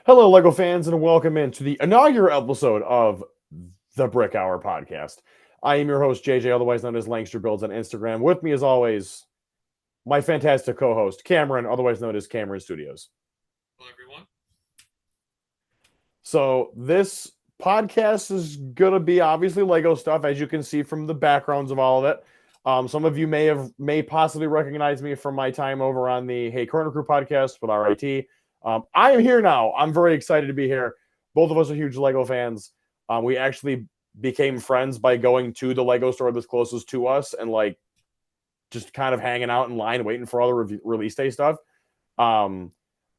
Hello, LEGO fans, and welcome into the inaugural episode of the Brick Hour podcast. I am your host, JJ, otherwise known as Langster Builds on Instagram. With me, as always, my fantastic co host, Cameron, otherwise known as Cameron Studios. Hello, everyone. So, this podcast is going to be obviously LEGO stuff, as you can see from the backgrounds of all of it. Some of you may possibly recognize me from my time over on the Hey Corner Crew podcast with RIT. I am here now. I'm very excited to be here. Both of us are huge Lego fans. We actually became friends by going to the Lego store that's closest to us and like just kind of hanging out in line waiting for all the release day stuff. Um,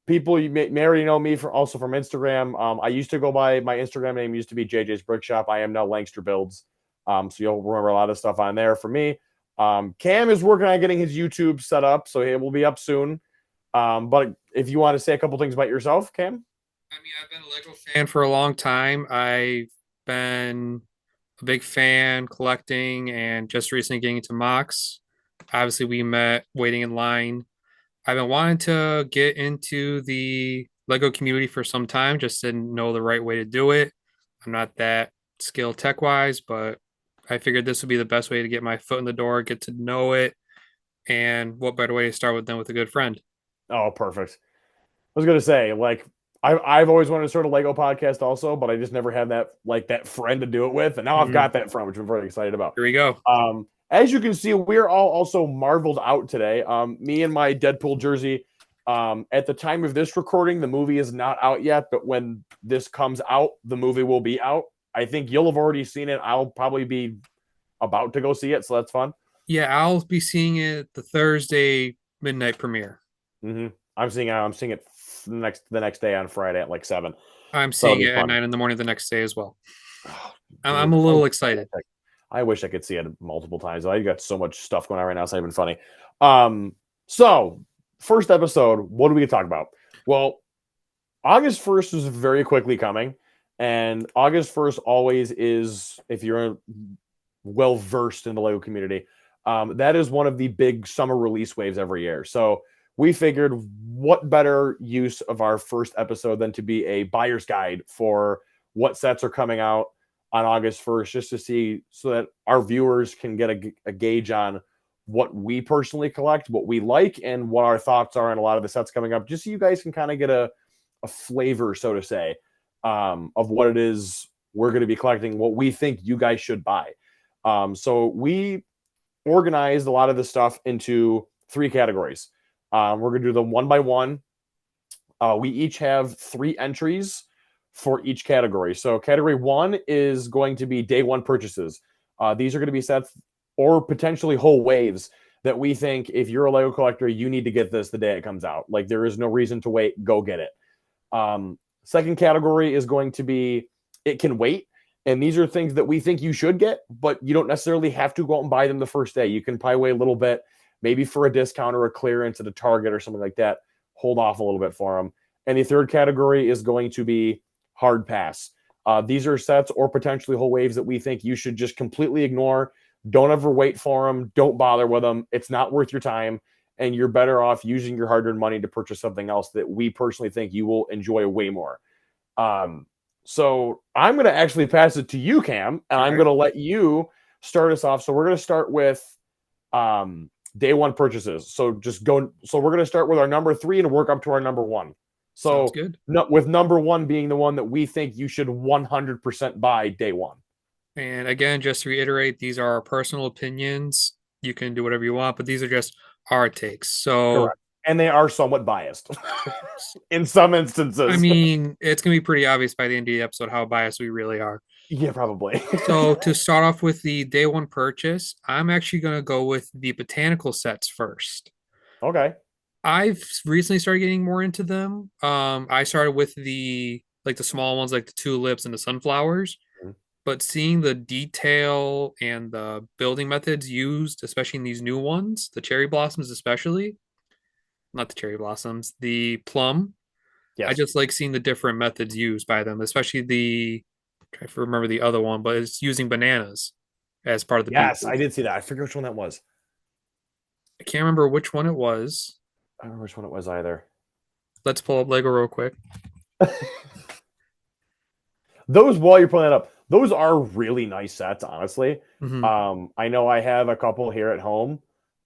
People you may already know me from Instagram. I used to go by my Instagram name used to be JJ's Brick Shop. I am now Langster Builds. So you'll remember a lot of stuff on there for me. Cam is working on getting his YouTube set up, so it will be up soon. But if you want to say a couple things about yourself, Cam. I've been a Lego fan for a long time. I've been a big fan collecting and just recently getting into mocks. Obviously, we met waiting in line. I've been wanting to get into the Lego community for some time, just didn't know the right way to do it. I'm not that skilled tech wise, but I figured this would be the best way to get my foot in the door, get to know it, and what better way to start with than with a good friend. Oh, perfect. I was gonna say, like, I've always wanted to start a Lego podcast also, but I just never had that friend to do it with, and now I've Mhm. got that friend, which I'm very excited about. Here we go. As you can see, we're all also marveled out today. Me and my Deadpool jersey. At the time of this recording, the movie is not out yet, but when this comes out, the movie will be out. I think you'll have already seen it. I'll probably be about to go see it, so that's fun. Yeah, I'll be seeing it the Thursday midnight premiere. I'm seeing it the next day on Friday at like 7. I'm So it'll seeing be it at fun. 9 in the morning the next day as well. Oh, I'm dude, a little excited. I wish I could see it multiple times. I got so much stuff going on right now. It's not even funny. So first episode, what do we talk about? Well, August 1st is very quickly coming, and August 1st always is, if you're well versed in the Lego community, that is one of the big summer release waves every year. So we figured what better use of our first episode than to be a buyer's guide for what sets are coming out on August 1st, just to see so that our viewers can get a gauge on what we personally collect, what we like, and what our thoughts are on a lot of the sets coming up, just so you guys can kind of get a flavor, so to say, of what it is we're going to be collecting, what we think you guys should buy. So we organized a lot of the stuff into 3 categories. We're going to do them one by one. We each have 3 entries for each category. So category 1 is going to be day 1 purchases. These are going to be sets or potentially whole waves that we think if you're a Lego collector, you need to get this the day it comes out. Like there is no reason to wait. Go get it. Second category is going to be it can wait. And these are things that we think you should get, but you don't necessarily have to go out and buy them the first day. You can probably wait a little bit, maybe for a discount or a clearance at a Target or something like that. Hold off a little bit for them. And the third category is going to be hard pass. These are sets or potentially whole waves that we think you should just completely ignore. Don't ever wait for them. Don't bother with them. It's not worth your time. And you're better off using your hard earned money to purchase something else that we personally think you will enjoy way more. So I'm going to actually pass it to you, Cam, and All I'm right. going to let you start us off. So we're going to start with day 1 purchases. So just go. So we're going to start with our number 3 and work up to our number 1. Sounds So good. with number 1 being the one that we think you should 100% buy day 1. And again, just to reiterate, these are our personal opinions. You can do whatever you want, but these are just our takes. So, Correct. And they are somewhat biased in some instances. it's going to be pretty obvious by the end of the episode how biased we really are. Yeah, probably. So, to start off with the day 1 purchase, I'm actually going to go with the botanical sets first. Okay. I've recently started getting more into them. I started with the small ones, like the tulips and the sunflowers, but seeing the detail and the building methods used, especially in these new ones, the cherry blossoms, especially not the cherry blossoms, the plum. I Yes. just like seeing the different methods used by them, especially I try to remember the other one, but it's using bananas as part of the Yes, I pieces. did see that. I forget which one that was. I can't remember which one it was. I don't remember which one it was either. Let's pull up Lego real quick. Those, while you're pulling that up, those are really nice sets, honestly. Hmm. I know I have a couple here at home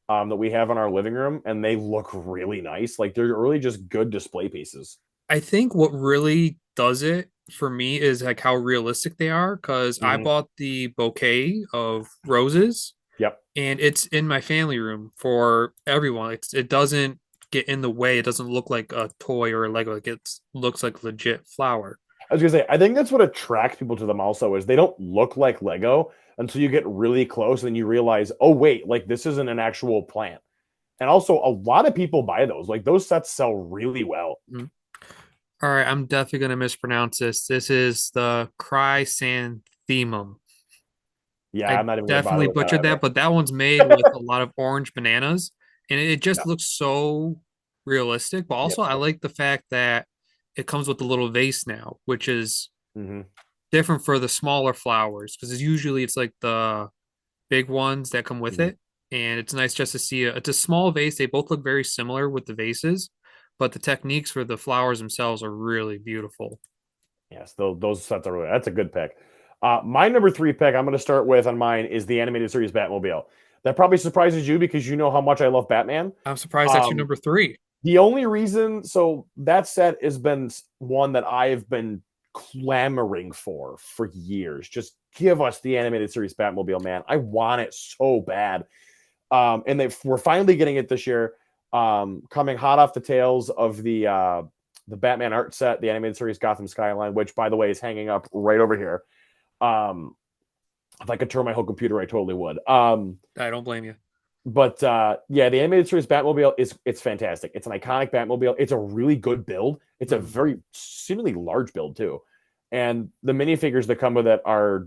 that we have in our living room, and they look really nice. Like they're really just good display pieces. I think what really does it for me is like how realistic they are because I Hmm. bought the bouquet of roses Yep. and it's in my family room for everyone. It doesn't get in the way. It doesn't look like a toy or a Lego. Like it looks like legit flower. I was gonna say, I think that's what attracts people to them also is they don't look like Lego until you get really close and you realize, oh wait, like this isn't an actual plant. And also a lot of people buy those. Like those sets sell really well. Mhm. All right, I'm definitely gonna mispronounce this. This is the chrysanthemum. Yeah, I I'm not even gonna bother definitely with that butchered either. that, but that one's made with a lot of orange bananas, and it Yeah. just looks so realistic. But Yep. also, I like the fact that it comes with a little vase now, which is Hmm. different for the smaller flowers because usually it's like the big ones that come with Hmm. it, and it's nice just to see it's a small vase. They both look very similar with the vases, but the techniques for the flowers themselves are really beautiful. Yes, those sets are really, that's a good pick. My number three pick I'm going to start with on mine is the animated series Batmobile. That probably surprises you because you know how much I love Batman. I'm surprised that's your Um, number three. the only reason, so that set has been one that I've been clamoring for years. Just give us the animated series Batmobile, man. I want it so bad. And we're finally getting it this year. Coming hot off the tails of the Batman art set, the animated series Gotham Skyline, which by the way is hanging up right over here. Um, if I could turn my whole computer, I totally would. I don't blame you. But yeah, the animated series Batmobile it's fantastic. It's an iconic Batmobile. It's a really good build. It's a Mhm. very seemingly large build too, and the minifigures that come with it are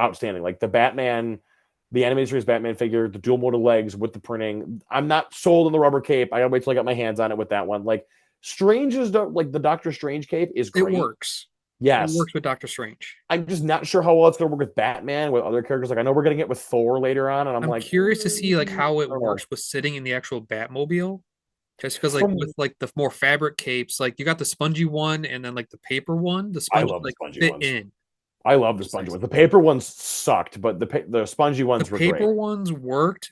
outstanding. Like the Batman, the animated series Batman figure, the dual motor legs with the printing. I'm not sold on the rubber cape. I gotta wait till I got my hands on it with that one. Like Strange is like the Doctor Strange cape is It great. works. It Yes. works with Doctor Strange. I'm just not sure how well it's gonna work with Batman with other characters. Like I know we're getting it with Thor later on, and I'm I'm like, curious to see like how I it don't know. works with sitting in the actual Batmobile. Just because like From with like the more fabric capes, like you got the spongy one and then like the paper one, the I spongy love the like spongy fit ones. in. I love the It's spongy nice. ones. The paper ones sucked, but the spongy The ones were great. paper ones worked.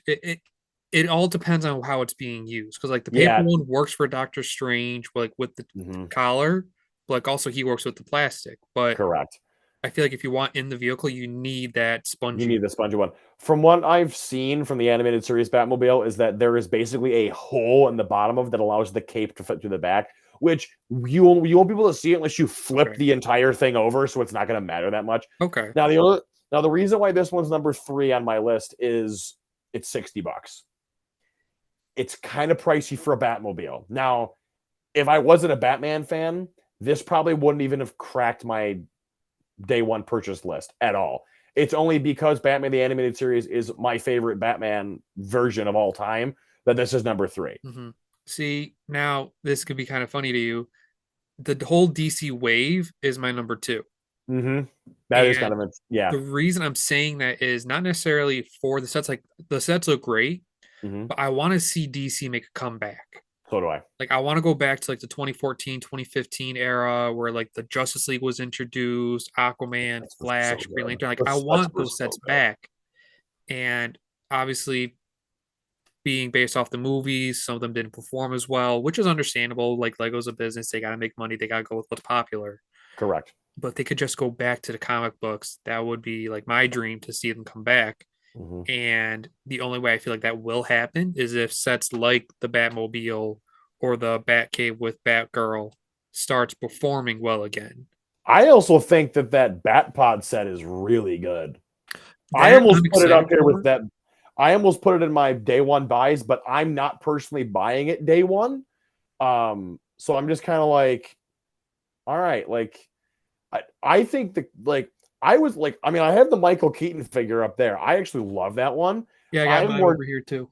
It all depends on how it's being used. Because like the paper Yeah. one works for Doctor Strange, like with the Hmm. collar, but like also he works with the plastic. But Correct. I feel like if you want in the vehicle, you need that You spongy need the spongy one. From what I've seen from the animated series Batmobile, is that there is basically a hole in the bottom of it that allows the cape to fit through the back, which you won't be able to see it unless you one. flip Okay. the entire thing over, so it's not going to matter that much. Okay. Now the reason why this one's number three on my list is it's $60. It's kind of pricey for a Batmobile. Now, if I wasn't a Batman fan, this probably wouldn't even have cracked my day one purchase list at all. It's only because Batman the Animated Series is my favorite Batman version of all time that this is number three. Hmm. See, now this could be kind of funny to you. The whole DC wave is my number two. Mm-hmm. That is kind And of yeah. the reason I'm saying that is not necessarily for the sets, like the sets look great, Mm-hmm. but I want to see DC make a comeback. So do I. Like I want to go back to like the 2014, 2015 era where like the Justice League was introduced, Aquaman, This was so Flash, Green good. Lantern. Like I Those sets want were those so sets good. back. And obviously being based off the movies, some of them didn't perform as well, which is understandable. Like Lego's a business, they gotta make money, they gotta go with what's popular. Correct. But they could just go back to the comic books. That would be like my dream to see them come back. Mm-hmm. And the only way I feel like that will happen is if sets like the Batmobile or the Batcave with Batgirl starts performing well again. I also think that Batpod set is really good. I That I'm almost put it up excited here with for. that. I almost put it in my day one buys, but I'm not personally buying it day one. So I'm just kind of like, all right, like I think the like I was like, I mean, I have the Michael Keaton figure up there. I actually love that one. Yeah, I got I'm mine more over here too.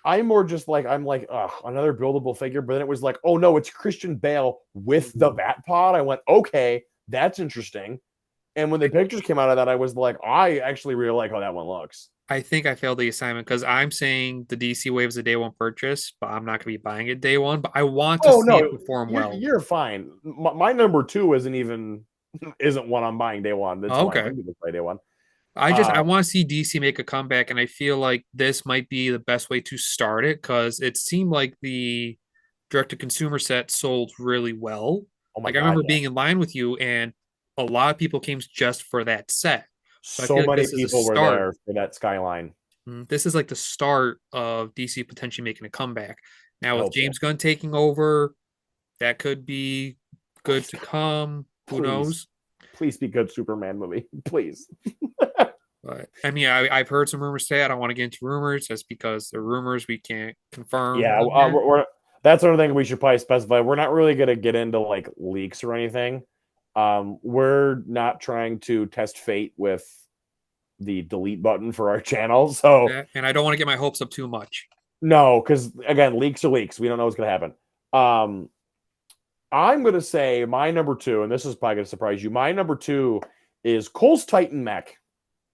I'm more just like I'm like, another buildable figure. But then it was like, oh no, it's Christian Bale with the Bat Pod. I went, okay, that's interesting. And when the pictures came out of that, I was like, I actually really like how that one looks. I think I failed the assignment because I'm saying the DC wave is a day one purchase, but I'm not going to be buying it day one. But I want to Oh see no, it perform well. you're fine. My number two isn't even isn't one I'm buying day one. That's one I Okay. think you play day one. I Uh, want to see DC make a comeback, and I feel like this might be the best way to start it because it seemed like the direct to consumer set sold really well. oh my Like I god, remember yeah. being in line with you, and a lot of people came just for that set. So I So feel like many this is a people were start. there for that skyline. This is like the start of DC potentially making a comeback. Now I with hope so. James Gunn taking over, that could be good to come. Who Please, knows? please be good Superman movie. Please. But I mean, I've heard some rumors today. I don't want to get into rumors just because they're rumors. We can't confirm Yeah, on here. that's another thing we should probably specify. We're not really going to get into like leaks or anything. We're not trying to test fate with the delete button for our channel. So And I don't want to get my hopes up too much. no, because again, leaks are leaks. We don't know what's going to happen. Um, I'm going to say my number two, and this is probably going to surprise you. My number two is Cole's Titan Mech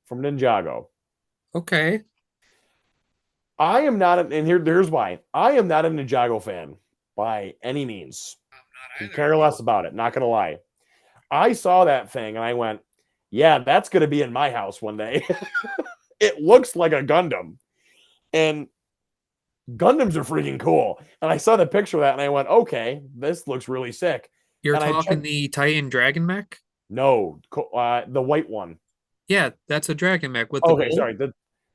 from Ninjago. Okay. I am not, and here's why. I am not a Ninjago fan by any means. Can Not either. care less about it. Not going to lie. I saw that thing and I went, yeah, that's going to be in my house one day. It looks like a Gundam. And Gundams are freaking cool. And I saw the picture of that and I went, okay, this looks really sick. You're And I talking checked, the Titan Dragon mech? no, the white one. Yeah, that's a Dragon mech with the Okay, gold. sorry.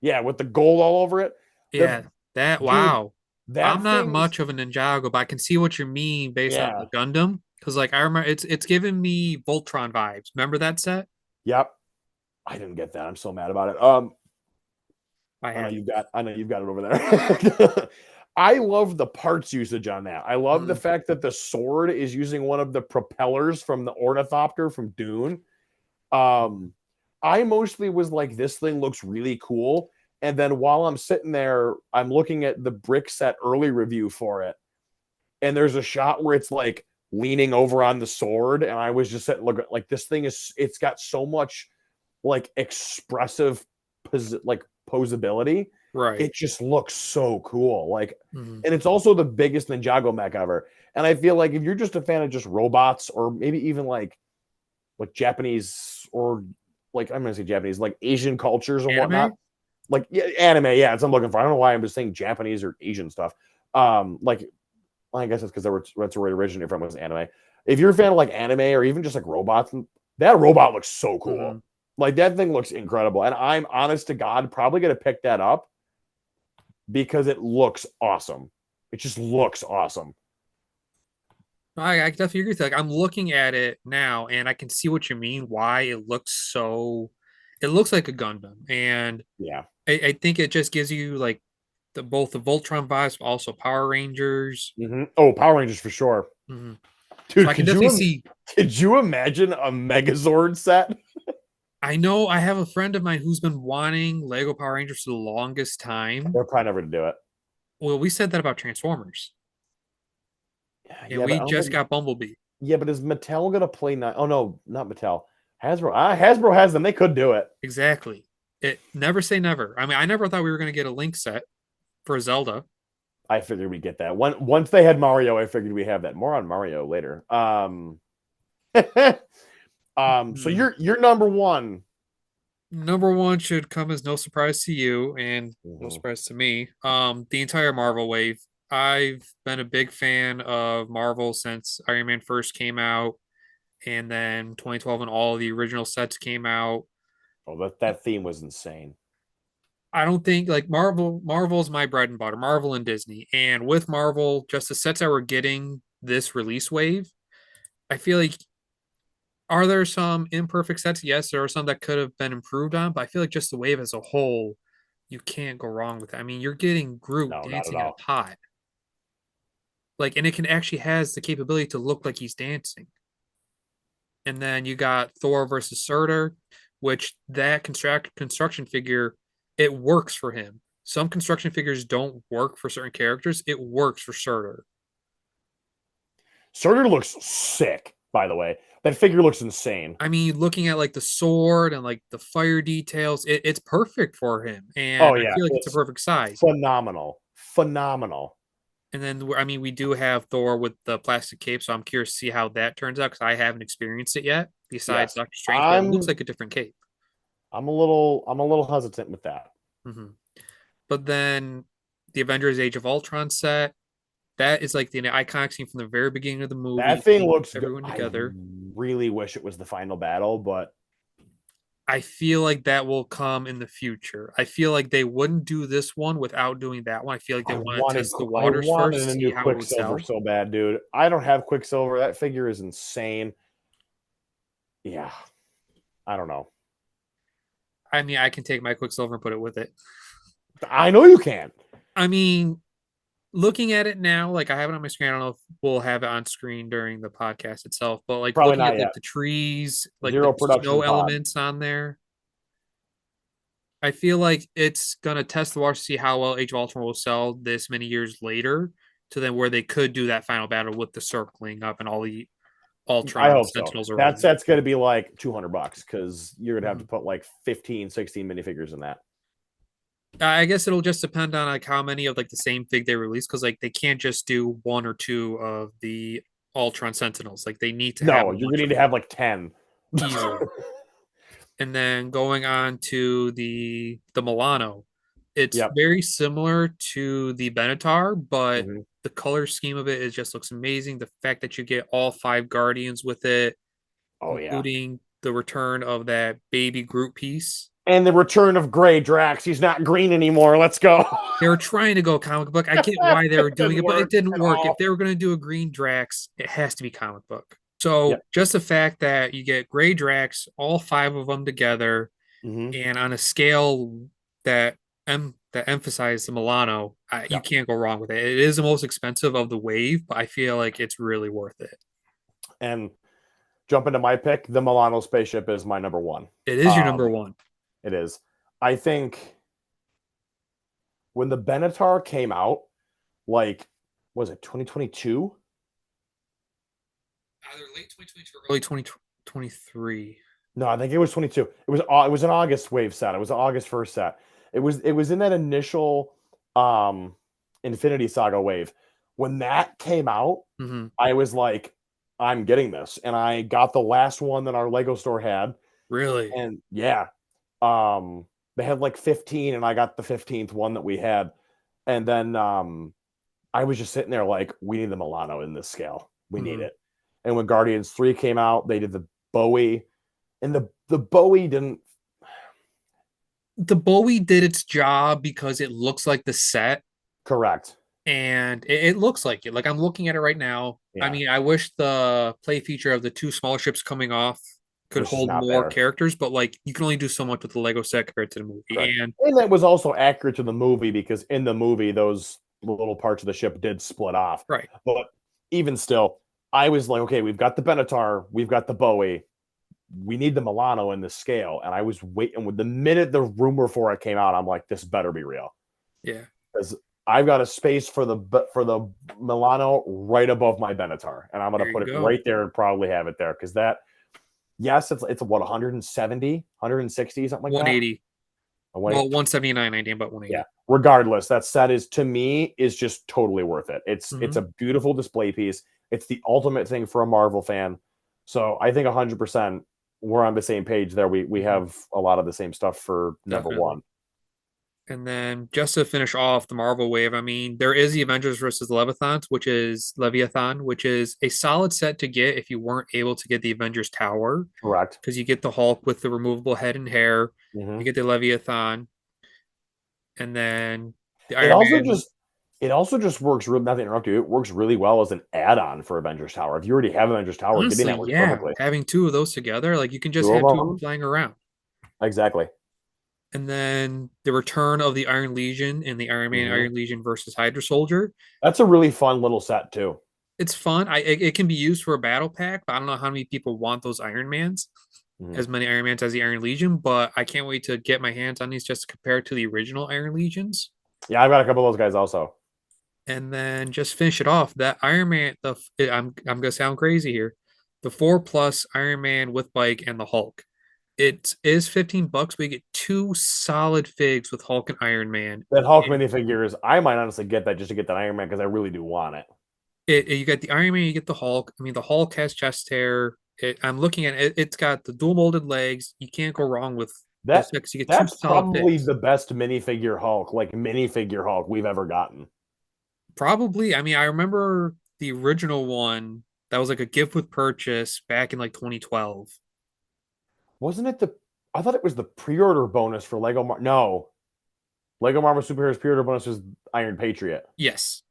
Yeah, with the gold all over it. The Yeah, that dude, wow. I'm that not thing's much of a Ninjago, but I can see what you mean based on the yeah. Gundam. Because like I remember it's giving me Voltron vibes. Remember that set? Yep. I didn't get that. I'm so mad about it. I have. I know you've got it over there. I love the parts usage on that. I love the Mm, fact that the sword is using one of the propellers from the ornithopter from Dune. Um, I mostly was like, this thing looks really cool. And then while I'm sitting there, I'm looking at the brick set early review for it. And there's a shot where it's like leaning over on the sword. And I was just sitting, look, like this thing it's got so much like expressive, like posability. right. It just looks so cool. Like, Mm. and it's also the biggest Ninjago mech ever. And I feel like if you're just a fan of just robots or maybe even like Japanese or like I'm gonna say Japanese, like Asian cultures and whatnot. Anime? Like yeah, anime, yeah, it's I'm looking for. I don't know why I'm just saying Japanese or Asian stuff. Like well, I guess it's because that's where it originated from was anime. If you're a fan of like anime or even just like robots, that robot looks so cool. Mm-hmm. Like that thing looks incredible. And I'm honest to God, probably gonna pick that up because it looks awesome. It just looks awesome. I definitely agree with that. Like, I'm looking at it now and I can see what you mean, why it looks so it looks like a Gundam. And Yeah. I think it just gives you like the both the Voltron vibes, but also Power Rangers. Oh, Power Rangers for sure. Mhm. So Dude, I can definitely see. could you imagine a Megazord set? I know I have a friend of mine who's been wanting Lego Power Rangers for the longest time. They're probably never to do it. Well, we said that about Transformers, and Yeah, but we I don't just think. got Bumblebee. Yeah, but is Mattel gonna play? Oh no, not Mattel. Hasbro. Hasbro has them. They could do it. Exactly. It never say never. I mean, I never thought we were going to get a Link set for Zelda. I figured we get that. Once they had Mario, I figured we have that. More on Mario later. So Hmm. you're number one. Number one should come as no surprise to you and no Mhm. surprise to me. The entire Marvel wave. I've been a big fan of Marvel since Iron Man first came out, and then 2012 when all the original sets came out. Oh, that theme was insane. I don't think like Marvel's my bread and butter, Marvel and Disney. And with Marvel, just the sets that we're getting this release wave, I feel like are there some imperfect sets? Yes, there are some that could have been improved on, but I feel like just the wave as a whole, you can't go wrong with it. I mean, you're getting Groot No, not at dancing in a all. pot. Like, and it can actually has the capability to look like he's dancing. And then you got Thor versus Surtur, which that construction figure, it works for him. Some construction figures don't work for certain characters. It works for Surtur. Surtur looks sick. by the way. That figure looks insane. I mean, looking at like the sword and like the fire details, it's perfect for him, and Oh I yeah, feel like it's a it's perfect size. phenomenal. Phenomenal. And then, I mean, we do have Thor with the plastic cape, so I'm curious to see how that turns out because I haven't experienced it yet. Besides Yes. Doctor Strange, but it looks I'm like a different cape. I'm a little hesitant with that. Hmm. But then the Avengers Age of Ultron set, that is like the iconic scene from the very beginning of the movie, That thing seeing looks good. everyone I together. really wish it was the final battle, but I feel like that will come in the future. I feel like they wouldn't do this one without doing that one. I feel like they want to test the I waters wanted first, a see new how it would Quicksilver sell. so bad, dude. I don't have Quicksilver. That figure is insane. Yeah, I don't know. I mean, I can take my Quicksilver and put it with it. I know you can. I mean, looking at it now, like I have it on my screen. I don't know if we'll have it on screen during the podcast itself, but like Probably looking not at like yet. the trees, like the Zero snow production pod. elements on there, I feel like it's gonna test the water to see how well Age of Ultron will sell this many years later to then where they could do that final battle with the circling up and all the I Ultron hope so. Sentinels That around. set's going to be like $200 because you're going to have to Mhm. put like 15, 16 minifigures in that. I guess it'll just depend on like how many of like the same fig they release because like they can't just do one or two of the Ultron Sentinels. Like they need to have No, a you're going bunch to of need to them have like 10. easily. And then going on to the Milano, it's Yep. very similar to the Benatar, but Hmm. the color scheme of it is just looks amazing. The fact that you get all five Guardians with it, Oh, yeah. including the return of that baby Groot piece. And the return of Gray Drax. He's not green anymore. Let's go. They were trying to go comic book. I get why they were It doing didn't it, but it work didn't at work. If all. they were going to do a green Drax, it has to be comic book. So Yep. just the fact that you get Gray Drax, all five of them together, Hmm. and on a scale that that emphasizes the Milano, you Yep. can't go wrong with it. It is the most expensive of the wave, but I feel like it's really worth it. And jump into my pick. The Milano spaceship is my number one. It is your number Um, one. it is. I think when the Benatar came out, like, was it 2022? Either late 2022 or early 2023. No, I think it was 22. It was an August wave set. It was an August 1st set. It was in that initial um Infinity Saga wave. When that came out, Mm-hmm. I was like, I'm getting this. And I got the last one that our Lego store had. Really? And yeah, um, they had like 15, and I got the 15th one that we had. And then I was just sitting there like, we need the Milano in this scale. We need Mm-hmm. it. And when Guardians 3 came out, they did the Bowie. And the Bowie didn't. The Bowie did its job because it looks like the set Correct. and it looks like it. Like I'm looking at it right now. I Yeah. mean, I wish the play feature of the two smaller ships coming off could Was just hold not more there. characters, but like you can only do so much with the Lego set compared to the movie. Correct. And And that was also accurate to the movie because in the movie, those little parts of the ship did split off. right, But even still, I was like, okay, we've got the Benatar, we've got the Bowie, we need the Milano in this scale. And I was waiting with the minute the rumor for it came out, I'm like, this better be real. yeah, Because I've got a space for the Milano right above my Benatar. And I'm gonna there you put it go. right there and probably have it there. Because that, yes, it's what 170, 160, something like that. 180. I Well, went 179.90, but Yeah. 180. Regardless, that set is to me is just totally worth it. It's Mm-hmm. a beautiful display piece. It's the ultimate thing for a Marvel fan. So I think 100% we're on the same page there. We Mm-hmm. have a lot of the same stuff for number Definitely. one. And then just to finish off the Marvel wave, I mean, there is the Avengers versus Leviathan, which is a solid set to get if you weren't able to get the Avengers Tower, Correct. because you get the Hulk with the removable head and hair, you Hmm. get the Leviathan, and then the It Iron also Man. just it also just works really not to interrupt you. It works really well as an add-on for Avengers Tower. If you already have Avengers Tower, getting Honestly, that works yeah, perfectly. having two of those together, like you can just Two have of two of them them. flying around. Exactly. And then the return of the Iron Legion and the Iron Man Hmm. Iron Legion versus Hydra Soldier. That's a really fun little set too. It's fun. It can be used for a battle pack, but I don't know how many people want those Iron Mans, Hmm. as many Iron Mans as the Iron Legion. But I can't wait to get my hands on these just to compare to the original Iron Legions. Yeah, I've got a couple of those guys also. And then just finish it off. That Iron Man, I'm gonna sound crazy here. the 4 plus Iron Man with bike and the Hulk. It is $15, but you get two solid figs with Hulk and Iron Man. That Hulk And minifigures, I might honestly get that just to get that Iron Man because I really do want it. you get the Iron Man, you get the Hulk. I mean, the Hulk has chest hair. I'm looking at it. It's got the dual molded legs. You can't go wrong with those That figs. You get two that's solid probably figs. the best minifigure Hulk, like minifigure Hulk we've ever gotten. Probably. I mean, I remember the original one that was like a gift with purchase back in like 2012. Wasn't it the? I thought it was the pre-order bonus for No, Lego Marvel Superheroes pre-order bonus was Iron Patriot. Yes.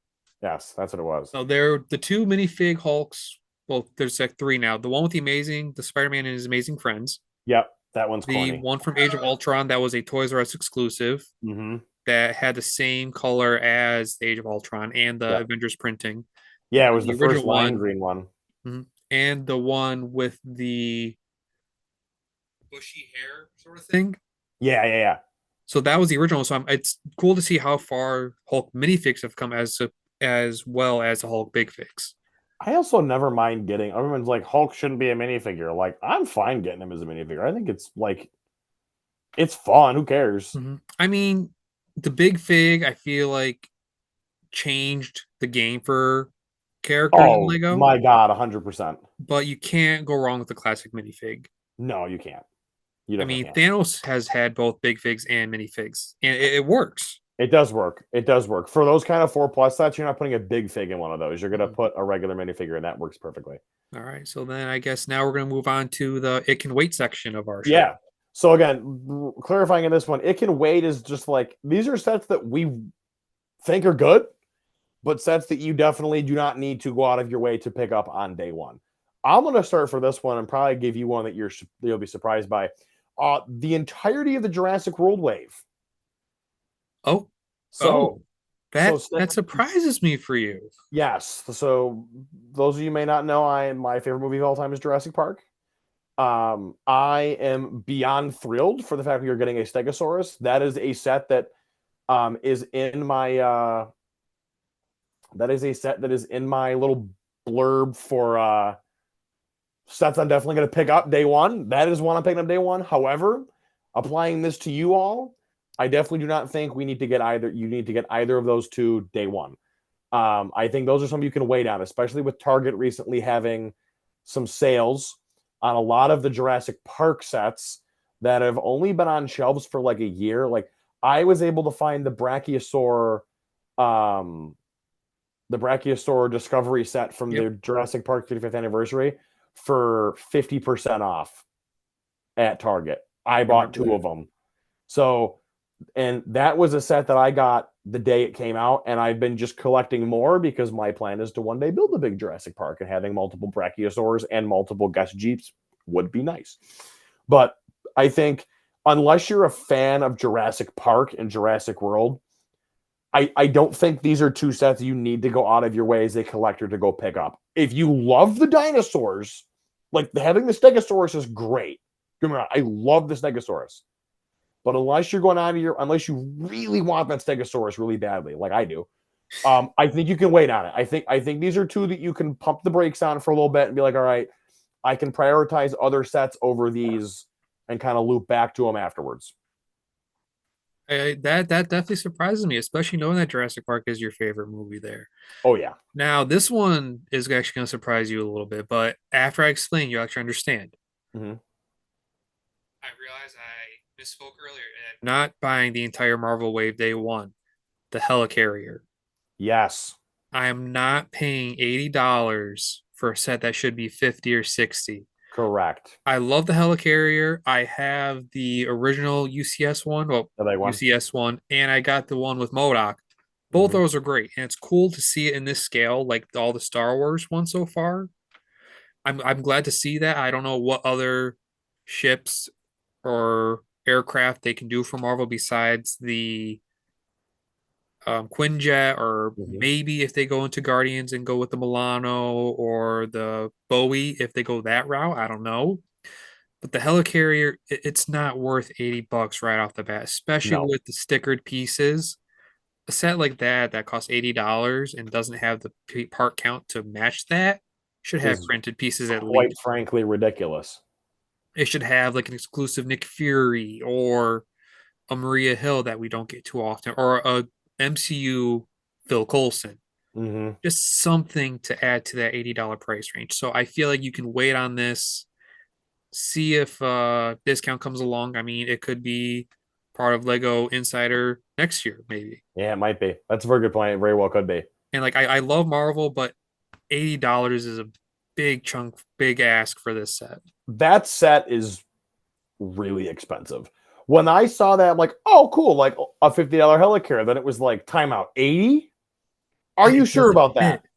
Yes, that's what it was. So they're the two minifig Hulks. Well, there's like three now. The one with the Spider-Man and his amazing friends. Yep, that one's The corny. one from Age of Ultron that was a Toys R Us exclusive Mm-hmm. that had the same color as the Age of Ultron and the Yep. Avengers printing. Yeah, And it then was the the first original lime one, green one. mhm, and the one with the bushy hair sort of thing. Yeah, yeah, yeah. So that was the original. So it's cool to see how far Hulk minifigs have come as well as the Hulk big figs. I also never mind getting. Everyone's like Hulk shouldn't be a minifigure. Like I'm fine getting him as a minifigure. I think it's like it's fun. Who cares? I mean, the big fig, I feel like changed the game for characters in Oh Lego, my god, 100%. but you can't go wrong with the classic minifig. No, you can't. You I definitely mean, can't. Thanos has had both big figs and minifigs, and it works. It does work. It does work for those kind of 4 plus sets. You're not putting a big fig in one of those. You're gonna Mhm. put a regular minifigure, and that works perfectly. All right, so then I guess now we're going to move on to the it can wait section of our show. Yeah. So again, clarifying in this one, it can wait is just like these are sets that we think are good, but sets that you definitely do not need to go out of your way to pick up on day one. I'm going to start for this one and probably give you one that you'll be surprised by. The entirety of the Jurassic World wave. Oh, So, oh, so that surprises me for you. yes. So those of you may not know, my favorite movie of all time is Jurassic Park. I am beyond thrilled for the fact that you're getting a Stegosaurus. That is a set that is in my that is a set that is in my little blurb for sets I'm definitely going to pick up day one. That is one I'm picking up day one. However, applying this to you all, I definitely do not think we need to get either. You need to get either of those two day one. I think those are some you can wait on, especially with Target recently having some sales on a lot of the Jurassic Park sets that have only been on shelves for like a year. Like I was able to find um, the Brachiosaur Discovery set from Yep, the Jurassic Park 35th anniversary for 50% off at Target. I I bought remember two that. of them. So, and that was a set that I got the day it came out, and I've been just collecting more because my plan is to one day build a big Jurassic Park, and having multiple Brachiosaurs and multiple guest Jeeps would be nice. But I think unless you're a fan of Jurassic Park and Jurassic World, I don't think these are two sets you need to go out of your way as a collector to go pick up. If you love the dinosaurs, like having the Stegosaurus is great. Don't get me wrong, I love the Stegosaurus. But unless you really want that Stegosaurus really badly, like I do, I think you can wait on it. I think these are two that you can pump the brakes on for a little bit and be like, all right, I can prioritize other sets over these and kind of loop back to them afterwards. That definitely surprises me, especially knowing that Jurassic Park is your favorite movie there. Oh yeah. Now, this one is actually going to surprise you a little bit, but after I explain, you actually understand. Mm-hmm. I realized I misspoke earlier. And not buying the entire Marvel Wave day one, the Helicarrier. Yes. I am not paying $80 for a set that should be 50 or 60. Correct. I love the Helicarrier. I have the original UCS one, well, The big one. UCS one, and I got the one with MODOK. Both Mm-hmm. those are great, and it's cool to see it in this scale, like all the Star Wars ones so far. I'm glad to see that. I don't know what other ships or aircraft they can do for Marvel besides the Quinjet, or Mm-hmm. maybe if they go into Guardians and go with the Milano or the Bowie, if they go that route, I don't know. But the helicarrier, it's not worth $80 right off the bat, especially No. with the stickered pieces. A set like that that costs $80 and doesn't have the part count to match that, Should have is printed pieces at quite least. frankly ridiculous. It should have like an exclusive Nick Fury or a Maria Hill that we don't get too often, or a MCU Phil Coulson. Hmm. Just something to add to that $80 price range. So I feel like you can wait on this, see if discount comes along. I mean, it could be part of Lego Insider next year, maybe. Yeah, it might be. That's a very good point. It very well could be. And like I love Marvel, but $80 is a big chunk, big ask for this set. That set is really expensive. When I saw that, I'm like, oh, cool, like a $50 Helicarrier. Then it was like, timeout, 80? Are And you it sure doesn't about that? fit.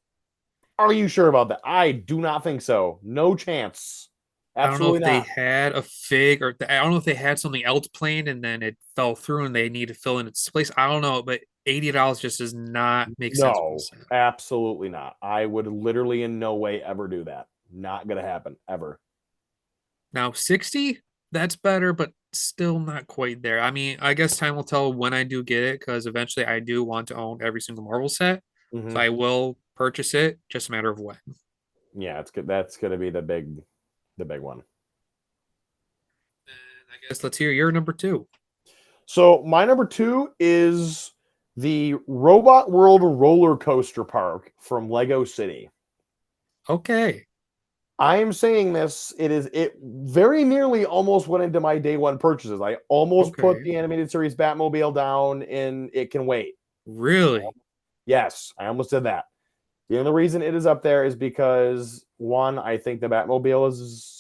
Are you sure about that? I do not think so. No chance. I don't know Absolutely if they not. had a fig or I don't know if they had something else planned and then it fell through and they need to fill in its place. I don't know, but $80 just does not make sense for No, this set. absolutely not. I would literally in no way ever do that. Not gonna happen ever. Now 60, that's better, but still not quite there. I mean, I guess time will tell when I do get it because eventually I do want to own every single Marvel set. So Hmm. I will purchase it, just a matter of when. Yeah, it's good. That's gonna be the big one. And I guess let's hear your number two. So my number two is the Robot World roller coaster park from Lego City. Okay. I am saying this. It very nearly almost went into my day one purchases. I almost put Okay. the animated series Batmobile down in It Can Wait. Really? Yes, I almost did that. The only reason it is up there is because one, I think the Batmobile is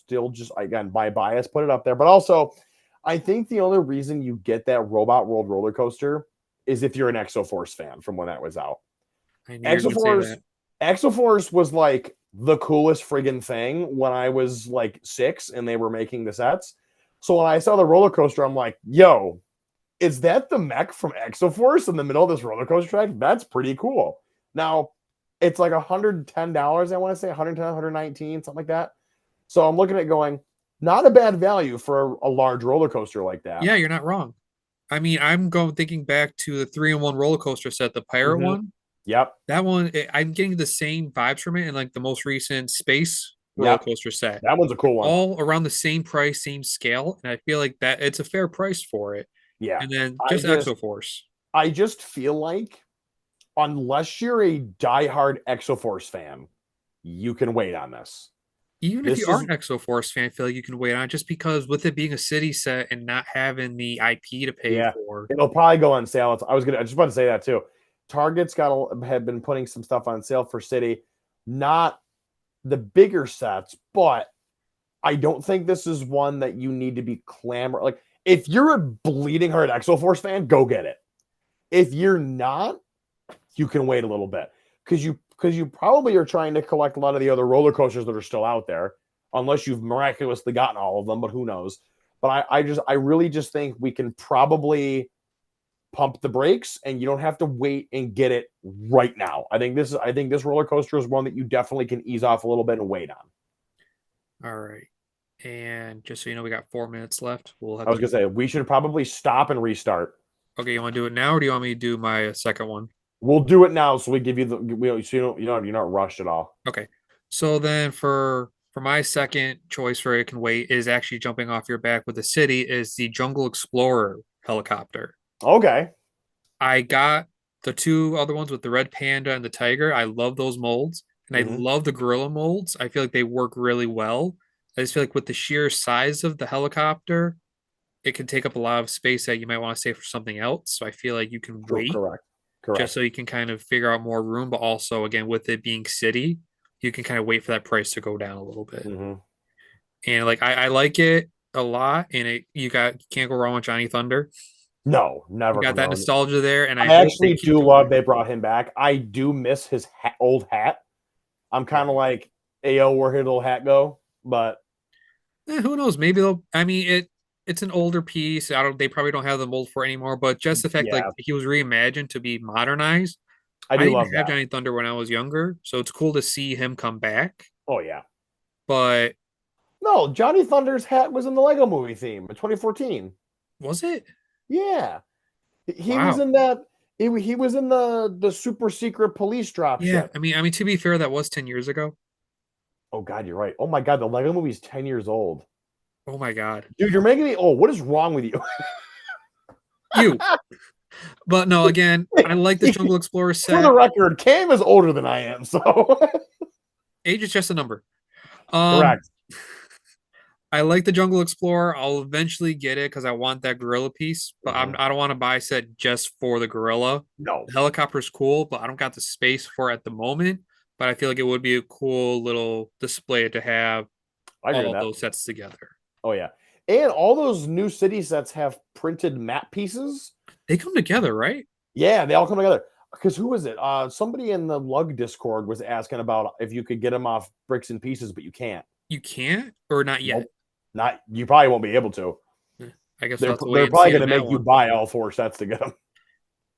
still just again by bias put it up there, but also I think the only reason you get that Robot World roller coaster is if you're an Exoforce fan from when that was out. I knew you were going to say Exoforce that. Exoforce was like the coolest friggin' thing when I was like 6 and they were making the sets. So when I saw the roller coaster, I'm like, yo, is that the mech from Exoforce in the middle of this roller coaster track? That's pretty cool. Now, it's like $110, I want to say 110, 119, something like that. So I'm looking at going, not a bad value for a large roller coaster like that. Yeah, you're not wrong. I mean, I'm going thinking back to the 3-in-1 roller coaster set, the pirate Mm-hmm. one. Yep. That one, I'm getting the same vibes from it in like the most recent space roller Yep. coaster set. That one's a cool one. All around the same price, same scale, and I feel like that it's a fair price for it. Yeah. And then I just just Exoforce. I just feel like unless you're a diehard Exoforce fan, you can wait on this. Even if you This are is an Exoforce fan, I feel like you can wait on it just because with it being a city set and not having the IP to pay Yeah, for. it'll probably go on sale. I just about to say that too. Target's have been putting some stuff on sale for City, not the bigger sets, but I don't think this is one that you need to be clamor. Like if you're a bleeding heart Exoforce fan, go get it. If you're not, you can wait a little bit because you probably are trying to collect a lot of the other roller coasters that are still out there, unless you've miraculously gotten all of them. But who knows? But I really just think we can probably pump the brakes and you don't have to wait and get it right now. I think this roller coaster is one that you definitely can ease off a little bit and wait on. All right. And just so you know, we got 4 minutes left. We'll I have was to. gonna say we should probably stop and restart. Okay, you want to do it now, or do you want me to do my second one? We'll do it now so we give you so you're not rushed at all. Okay. So then for my second choice for it can wait is actually jumping off your back with the city is the Jungle Explorer helicopter. Okay. I got the two other ones with the red panda and the tiger. I love those molds. And I Mm-hmm. love the gorilla molds. I feel like they work really well. I just feel like with the sheer size of the helicopter, it can take up a lot of space that you might want to save for something else. So I feel like you can wait Correct. just Correct. so you can kind of figure out more room, but also again with it being city, you can kind of wait for that price to go down a little bit. Mm-hmm. And like I like it a lot, and it you can't go wrong with Johnny Thunder. No, You never got come that wrong. nostalgia there, and I I hope they actually keep do doing love it. they brought him back. I do miss his old hat. I'm kind of Right. like, Ayo, where did old hat go? But Who knows? Maybe they'll. I mean, it's an older piece. I don't. They probably don't have the mold for it anymore. But just the fact like yeah, he was reimagined to be modernized. I I do didn't love have that. Johnny Thunder when I was younger, so it's cool to see him come back. Oh yeah. But No, Johnny Thunder's hat was in the Lego movie theme in 2014. was it? Yeah. He was Wow. in that he was in the super secret police drop Yeah. ship. I mean, to be fair, that was 10 years ago. Oh God, you're right. Oh my God, the Lego movie's 10 years old. Oh my god. Dude, you're making me old. What is wrong with you? You. But no, again, I like this Jungle Explorer For the set. record, Cam is older than I am, so Age is just a number. Um, correct. I like the Jungle Explorer. I'll eventually get it because I want that gorilla piece, but Mhm. I don't want to buy a set just for the gorilla. No, The helicopter is cool, but I don't got the space for it at the moment. But I feel like it would be a cool little display to have I agree all with of that. those sets together. Oh yeah, and all those new city sets have printed map pieces. They come together, right? Yeah, they all come together. Because who was it? Somebody in the Lug Discord was asking about if you could get them off bricks and pieces, but you can't. You can't, or not yet. Nope, not you. Probably won't be able to. Eh, I guess we'll They're have to wait they're and probably see going on to that make you one. buy all four sets to get them.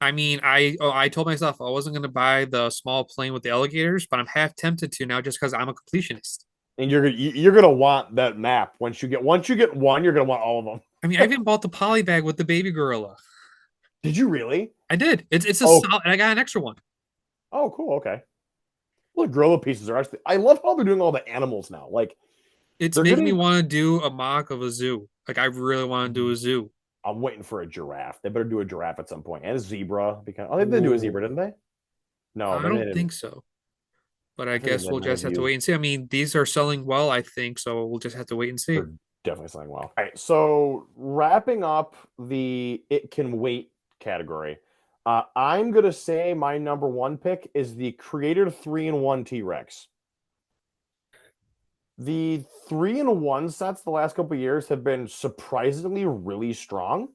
I mean, I told myself I wasn't going to buy the small plane with the alligators, but I'm half tempted to now just because I'm a completionist. And you're gonna want that map once you get one, you're gonna want all of them. I mean, I even bought the poly bag with the baby gorilla. Did you really? I did. It's a Oh, solid, and I got an extra one. oh, cool. Okay. Well, the gorilla pieces are actually. I love how they're doing all the animals now. Like It's they're making me getting. want to do a mock of a zoo. Like I really want to do a zoo. I'm waiting for a giraffe. They better do a giraffe at some point and a zebra. Because they did do a zebra, Ooh, didn't they? No, I maybe they don't didn't. think so, but I I think guess they we'll might have just have to used. wait and see. I mean, these are selling well, I think, so we'll just have to wait and see. They're definitely selling well. All right. So wrapping up the it can wait category. I'm gonna say my number one pick is the Creator 3-in-1 T-Rex. The 3-in-1 sets the last couple of years have been surprisingly really strong.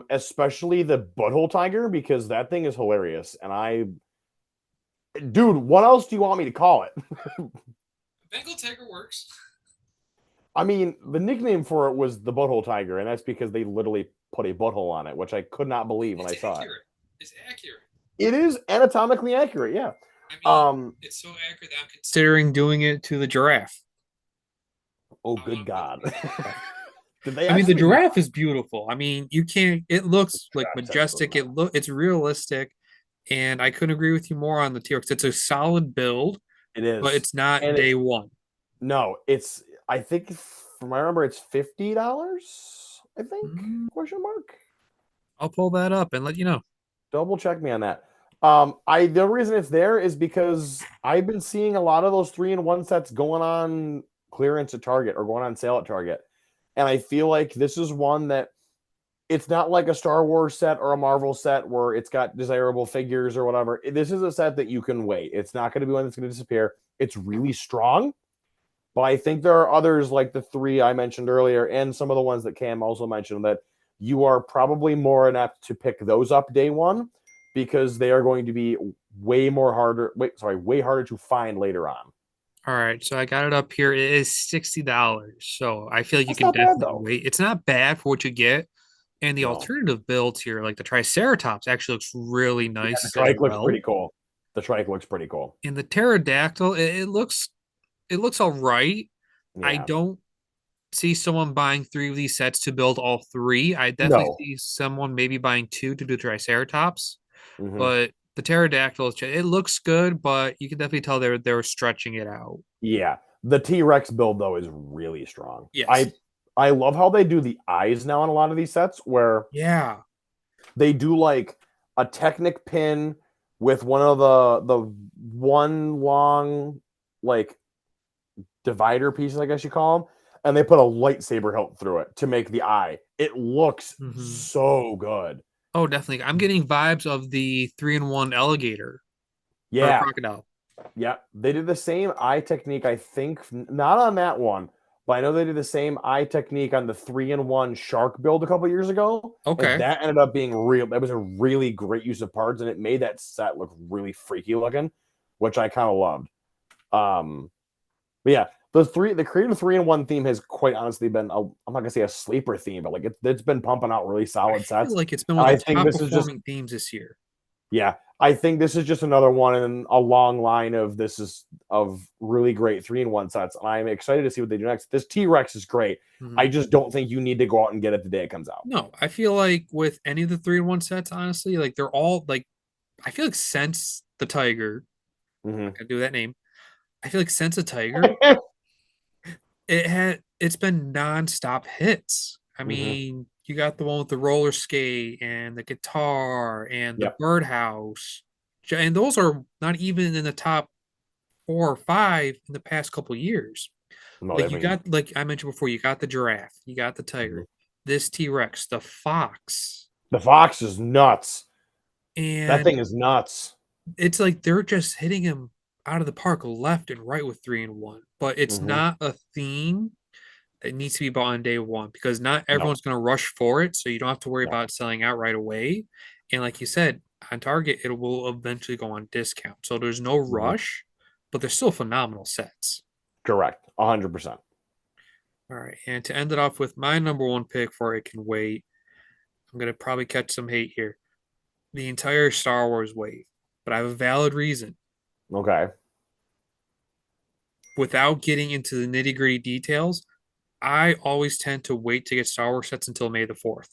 Especially the butthole tiger because that thing is hilarious. And dude, what else do you want me to call it? Bengal tiger works. I mean, the nickname for it was the butthole tiger, and that's because they literally put a butthole on it, which I could not believe when I It's saw it. accurate. It's accurate. It is anatomically accurate, yeah. I mean, Um, it's so accurate that I'm considering doing it to the giraffe. oh I good want to God. put it to the giraffe. Did they I mean, the actually not? giraffe is beautiful. I mean, you can't. It looks like majestic. It's realistic, and I couldn't agree with you more on the T-Rex. It's a solid build, It but is. it's not And it day one. no, it's I think from I remember it's $50, I think, Mm, question mark. I'll pull that up and let you know. Double check me on that. I the reason it's there is because I've been seeing a lot of those 3-in-1 sets going on clearance at Target or going on sale at Target. And I feel like this is one that it's not like a Star Wars set or a Marvel set where it's got desirable figures or whatever. This is a set that you can wait. It's not going to be one that's going to disappear. It's really strong, but I think there are others like the three I mentioned earlier and some of the ones that Cam also mentioned that you are probably more inept to pick those up day one because they are going to be way harder to find later on. All right, so I got it up here. It is $60. So I feel like you That's can not bad definitely though. wait. It's not bad for what you get. And the No. alternative builds here, like the Triceratops, actually looks really Yeah, the nice as trike looks well. pretty cool. The trike looks pretty cool. And the pterodactyl, it looks all right. I Yeah. don't see someone buying three of these sets to build all three. I definitely No. see someone maybe buying two to do Triceratops, Hmm. but the pterodactyl, it looks good, but you can definitely tell they're stretching it out. Yeah. The T-Rex build though is really strong. Yes. I love how they do the eyes now on a lot of these sets where Yeah. they do like a Technic pin with one of the one long like divider pieces, I guess you call them, and they put a lightsaber hilt through it to make the eye. It looks Hmm. so good. Oh, definitely. I'm getting vibes of the 3-in-1 alligator or Yeah, crocodile. yeah. They did the same eye technique, I think, not on that one, but I know they did the same eye technique on the 3-in-1 shark build a couple years ago, and Okay. that ended up being real. That was a really great use of parts, and it made that set look really freaky looking, which I kind of loved. Um, but yeah, the creative 3-in-1 theme has quite honestly been I'm not gonna say a sleeper theme, but like it's been pumping out really I solid feel sets. like it's been And one I of the think top this is just performing themes this year. yeah, I think this is just another one in a long line of this is of really great 3-in-1 sets. And I'm excited to see what they do next. This T-Rex is great. I Mhm. just don't think you need to go out and get it the day it comes out. No, I feel like with any of the 3-in-1 sets, honestly, like they're all like I feel like since the Tiger, Hmm. not gonna do that name, I feel like since a Tiger, it's been nonstop hits. I Hmm. mean, you got the one with the roller skate and the guitar and the Yep. birdhouse. And those are not even in the top 4 or 5 in the past couple years. No, Like they've you been. got, like I mentioned before, you got the giraffe, you got the tiger, Mhm. this T-Rex, the fox, The Fox is nuts. That and thing is nuts. it's like they're just hitting him out of the park left and right with 3 and 1. But it's Hmm. not a theme that needs to be bought on day one because not No, everyone's going to rush for it, so you don't have to worry no. about selling out right away. And like you said, on Target, it will eventually go on discount, so there's no Mhm. rush, but they're still phenomenal sets. Correct. 100%. All right, and to end it off with my number one pick for It Can Wait, I'm gonna probably catch some hate here. The entire Star Wars wave, but I have a valid reason. Okay. Without getting into the nitty gritty details, I always tend to wait to get Star Wars sets until May the 4th,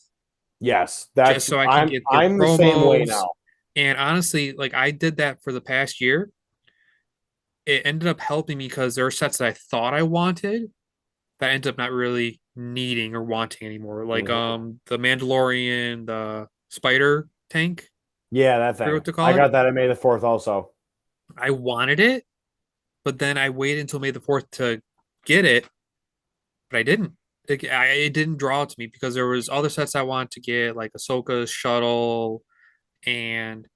Yes, just that's so I can I'm get their I'm the same way promos. now. And honestly, like I did that for the past year. It ended up helping me because there are sets that I thought I wanted that I ended up not really needing or wanting anymore. Like Hmm. the Mandalorian, the spider tank, Yeah, that I forget thing. what to I call it. got that on May the 4th also. I wanted it, but then I waited until May the 4th to get it, but I didn't. It didn't draw to me because there was other sets I wanted to get, like Ahsoka's shuttle, and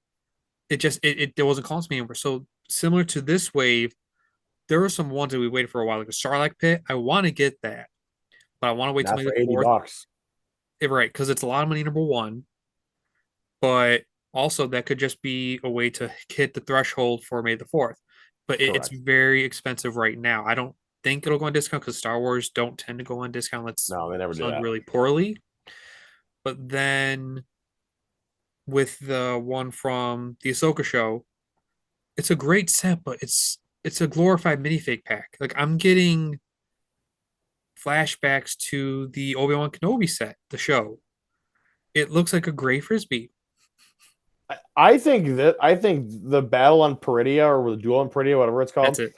it wasn't calling to me anymore. So similar to this wave, there were some ones that we waited for a while, like a Starlight Pit. I want to get that, but I want to wait till Not May for the 80 4th. bucks. Right, because it's a lot of money, number one, but also that could just be a way to hit the threshold for May the 4th. But it's Correct. very expensive right now. I don't think it'll go on discount because Star Wars don't tend to go on discount. Let's No, they never do sound that. really poorly. But then with the one from the Ahsoka show, it's a great set, but it's a glorified minifig pack. Like I'm getting flashbacks to the Obi-Wan Kenobi set, the show. It looks like a gray frisbee. I think the battle on Peridia or the duel on Peridia, whatever it's That's called, it.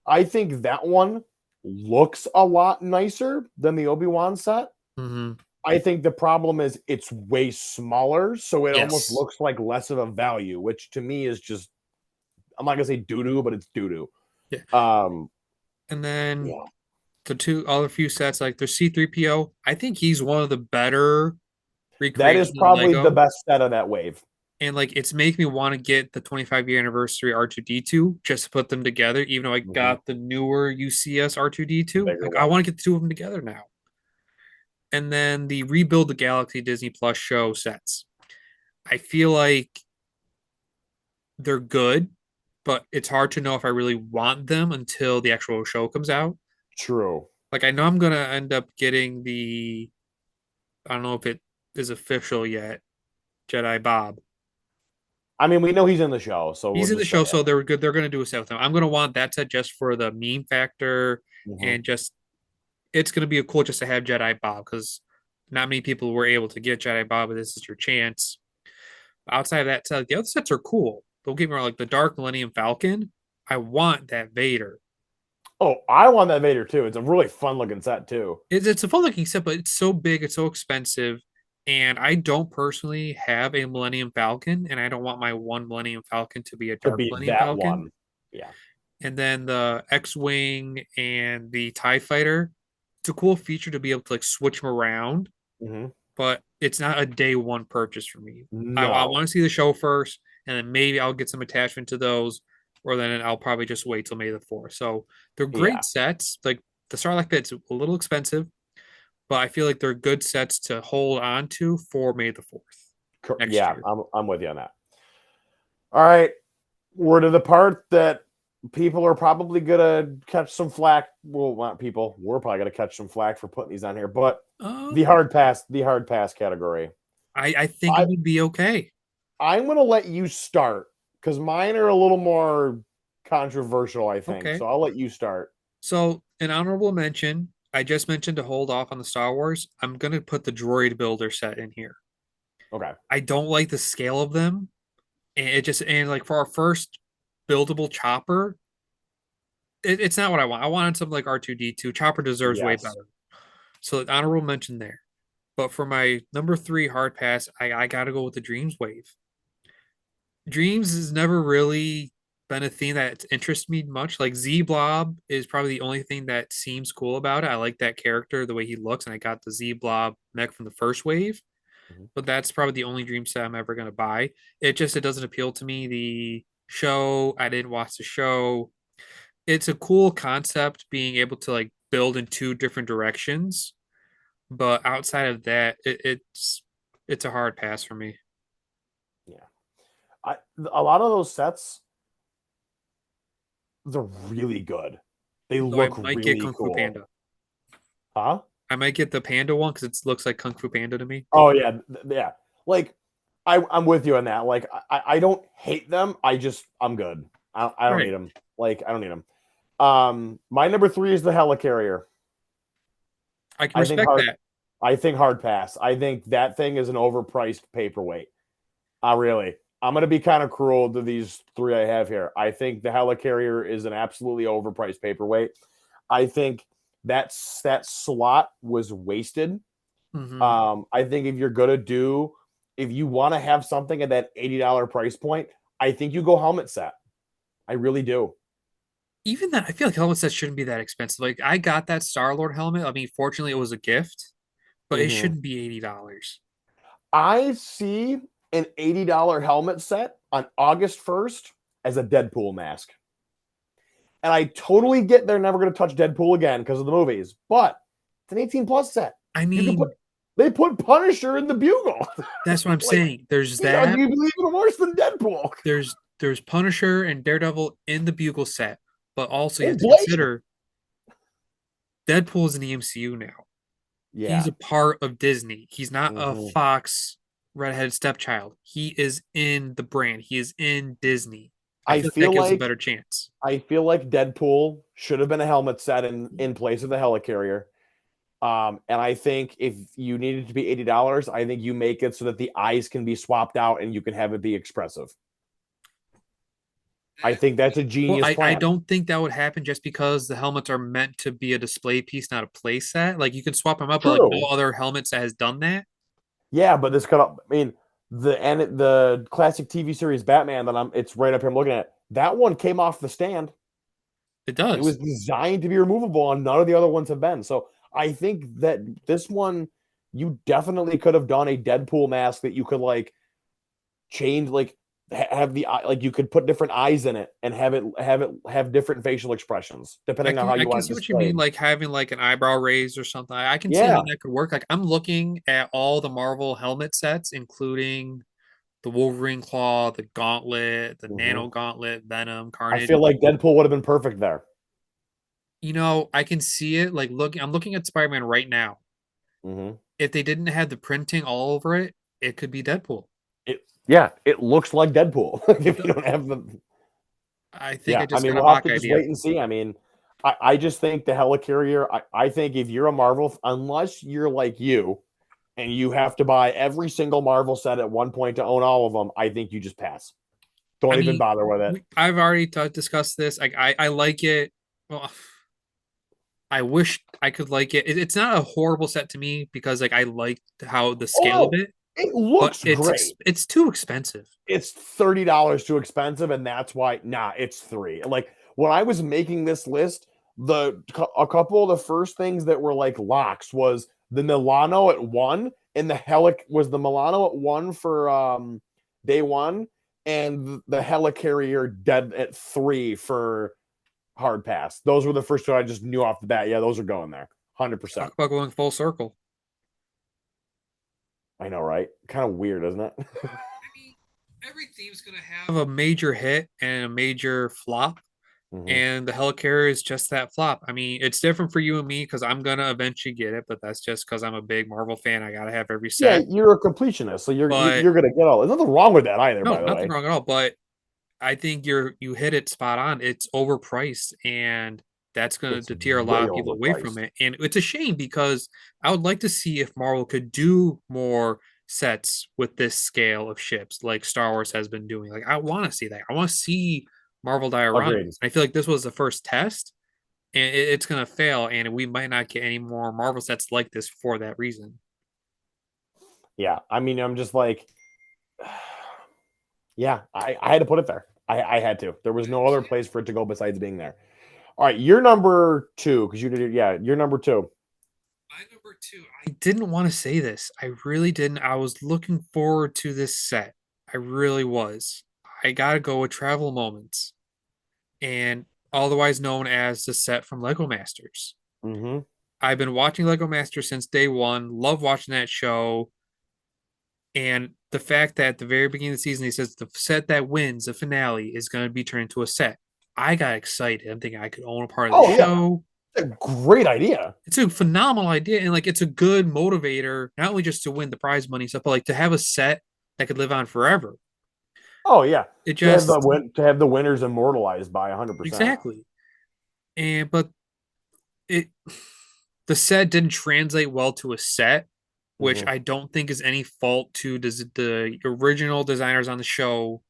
I think that one looks a lot nicer than the Obi-Wan set. Mm-hmm. I think the problem is it's way smaller, so it almost Yes. looks like less of a value, which to me is just I'm not gonna say doo doo, but it's doo Yeah. doo. And then Yeah, the two other few sets, like there's C3PO. I think he's one of the better that is recreations of probably the Lego. best set of that wave. And like it's making me want to get the 25-year anniversary R2D2 just to put them together, even though I Mhm. got the newer UCS The R2D2. bigger Like I one. want to get the two of them together now. And then the Rebuild the Galaxy Disney Plus show sets. I feel like they're good, but it's hard to know if I really want them until the actual show comes out. True. Like I know I'm gonna end up getting the I don't know if it is official yet, Jedi Bob. I mean, we know he's in the show, so we'll He's in the just say show, so it. they're good. They're gonna do a set with him. I'm gonna want that set just for the meme factor Mhm. and just it's gonna be a cool just to have Jedi Bob because not many people were able to get Jedi Bob, but this is your chance. Outside of that set, the other sets are cool. Don't get me wrong, like the Dark Millennium Falcon. I want that Vader. Oh, I want that Vader too. It's a really fun looking set too. It's a fun looking set, but it's so big, it's so expensive. And I don't personally have a Millennium Falcon, and I don't want my one Millennium Falcon to be a To Dark be Millennium that Falcon. one. Yeah. And then the X-Wing and the TIE Fighter, it's a cool feature to be able to like switch them around, Hmm. but it's not a day one purchase for me. I No. want to see the show first, and then maybe I'll get some attachment to those, or then I'll probably just wait till May the 4th. So they're Yeah. great sets. Like the Starlight Pit's a little expensive, but I feel like they're good sets to hold on to for May the 4th next Yeah, year. I'm with you on that. All right. We're to the part that people are probably gonna catch some flack. Well, not people. We're probably gonna catch some flack for putting these on here, but Uh, the hard pass category. I think it I would be okay. I'm gonna let you start because mine are a little more controversial, I think. Okay. So I'll let you start. So, an honorable mention. I just mentioned to hold off on the Star Wars. I'm going to put the droid builder set in here. Okay. I don't like the scale of them. And it just, and like for our first buildable chopper, it's not what I want. I wanted something like R2D2. Chopper deserves way Yes. better. So honorable mention there. But for my number three hard pass, I gotta go with the Dreams wave. Dreams has never really been a theme that interests me much. Like Z Blob is probably the only thing that seems cool about it. I like that character, the way he looks, and I got the Z Blob mech from the first wave. Mhm. But that's probably the only Dream set I'm ever gonna buy. It doesn't appeal to me. The show, I didn't watch the show. It's a cool concept being able to like build in two different directions, but outside of that, it's a hard pass for me. Yeah. A lot of those sets, they're really good. They Though I look might get really Kung Fu cool. Panda. Huh? I might get the Panda one because it looks like Kung Fu Panda to me. Oh yeah, yeah. Like I'm with you on that. Like I don't hate them. I'm good. I don't need Right. them. Like I don't need them. My number three is the Helicarrier. I can I think respect hard. that. I think hard pass. I think that thing is an overpriced paperweight. Really. I'm gonna be kind of cruel to these three I have here. I think the Helicarrier is an absolutely overpriced paperweight. I think that slot was wasted. Hmm. I think if you want to have something at that $80 price point, I think you go helmet set. I really do. Even that, I feel like helmet sets shouldn't be that expensive. Like I got that Star Lord helmet. I mean, fortunately, it was a gift, but it Mhm. shouldn't be $80. I see an $80 helmet set on August 1st as a Deadpool mask. And I totally get they're never going to touch Deadpool again because of the movies, but it's an 18 plus set. I You can put mean, they put Punisher in the bugle. that's what I'm Like saying. There's he's that. arguably even worse than Deadpool. There's Punisher and Daredevil in the Bugle set, but also you have And to Blade. consider Deadpool is in the MCU now. He's Yeah. a part of Disney. He's not a Mhm. Fox redheaded stepchild. He is in the brand. He is in Disney. I I feel like that feel gives a like better chance. I feel like Deadpool should have been a helmet set in place of the helicarrier. And I think if you needed to be $80, I think you make it so that the eyes can be swapped out and you can have it be expressive. I think that's a Well, genius I plan. don't think that would happen just because the helmets are meant to be a display piece, not a play set. Like you can swap them out, but like no True. other helmet set has done that. Yeah, but this could I mean the classic TV series Batman that it's right up here I'm looking at. That one came off the stand. It It was does. designed to be removable, and none of the other ones have been. So I think that this one, you definitely could have done a Deadpool mask that you could like change, like have like you could put different eyes in it and have different facial expressions depending on how I you can want it see what you mean, displayed. like having like an eyebrow raise or something. I can see how Yeah. that could work. Like I'm looking at all the Marvel helmet sets, including the Wolverine claw, the gauntlet, the Hmm. nano gauntlet, Venom, I Carnage. feel like Deadpool would have been perfect there. I can see it. Like I'm looking at Spider-Man right now. Hmm. If they didn't have the printing all over it, it could be Deadpool. Yeah, it looks like Deadpool It if you don't does. have the. I think I Yeah, I just mean, got a we'll have mock to just idea. wait and see. I mean, I just think the helicarrier. I think if you're a Marvel, unless you're like you and you have to buy every single Marvel set at one point to own all of them, I think you just pass. I Don't even mean, bother with it. I've already discussed this. Like I like it. Well, I wish I could like it. It's not a horrible set to me because like I like how the Oh scale of no, it, it but looks great. it's too expensive. It's $30 too expensive, and that's why. Nah, it's three. Like when I was making this list, a couple of the first things that were like locks was the Milano at one, and the Milano at one for day one, and the Helicarrier dead at three for hard pass. Those were the first two I just knew off the bat. Yeah, those are going there, 100%. Talk about going full circle. I know, right? Kind of weird, isn't it? I mean, every team's gonna have a major hit and a major flop, Hmm. and the Helicarrier is just that flop. I mean, it's different for you and me because I'm gonna eventually get it, but that's just because I'm a big Marvel fan. I gotta have every Yeah, set. you're a completionist, so But you're gonna get all. There's nothing wrong with that either, no, by the nothing way. wrong at all. But I think you hit it spot on. It's overpriced, and that's going to It's deter a lot way of people away from overpriced. it. And it's a shame because I would like to see if Marvel could do more sets with this scale of ships, like Star Wars has been doing. Like I want to see that. I want to see Marvel dioramas. Agreed. I feel like this was the first test, and it's gonna fail, and we might not get any more Marvel sets like this for that reason. Yeah, I mean, I'm just like, yeah, I had to put it there. I had to. There was no other place for it to go besides being there. All right, you're number two because you did. Yeah, you're number two. My number two, I didn't want to say this. I really didn't. I was looking forward to this set. I really was. I gotta go with Travel Moments, and otherwise known as the set from Lego Masters. Mm-hmm. I've been watching Lego Masters since day one. Love watching that show. And the fact that at the very beginning of the season, he says the set that wins the finale is going to be turned into a set. I got excited. I'm thinking I could own a part of the Oh yeah, show. a great idea. It's a phenomenal idea. And like, it's a good motivator, not only just to win the prize money stuff, but like to have a set that could live on forever. Oh yeah, It to have just, to have the winners immortalized by 100%. exactly. But it, the set didn't translate well to a set, which Mm-hmm. I don't think is any fault to the original designers on the show,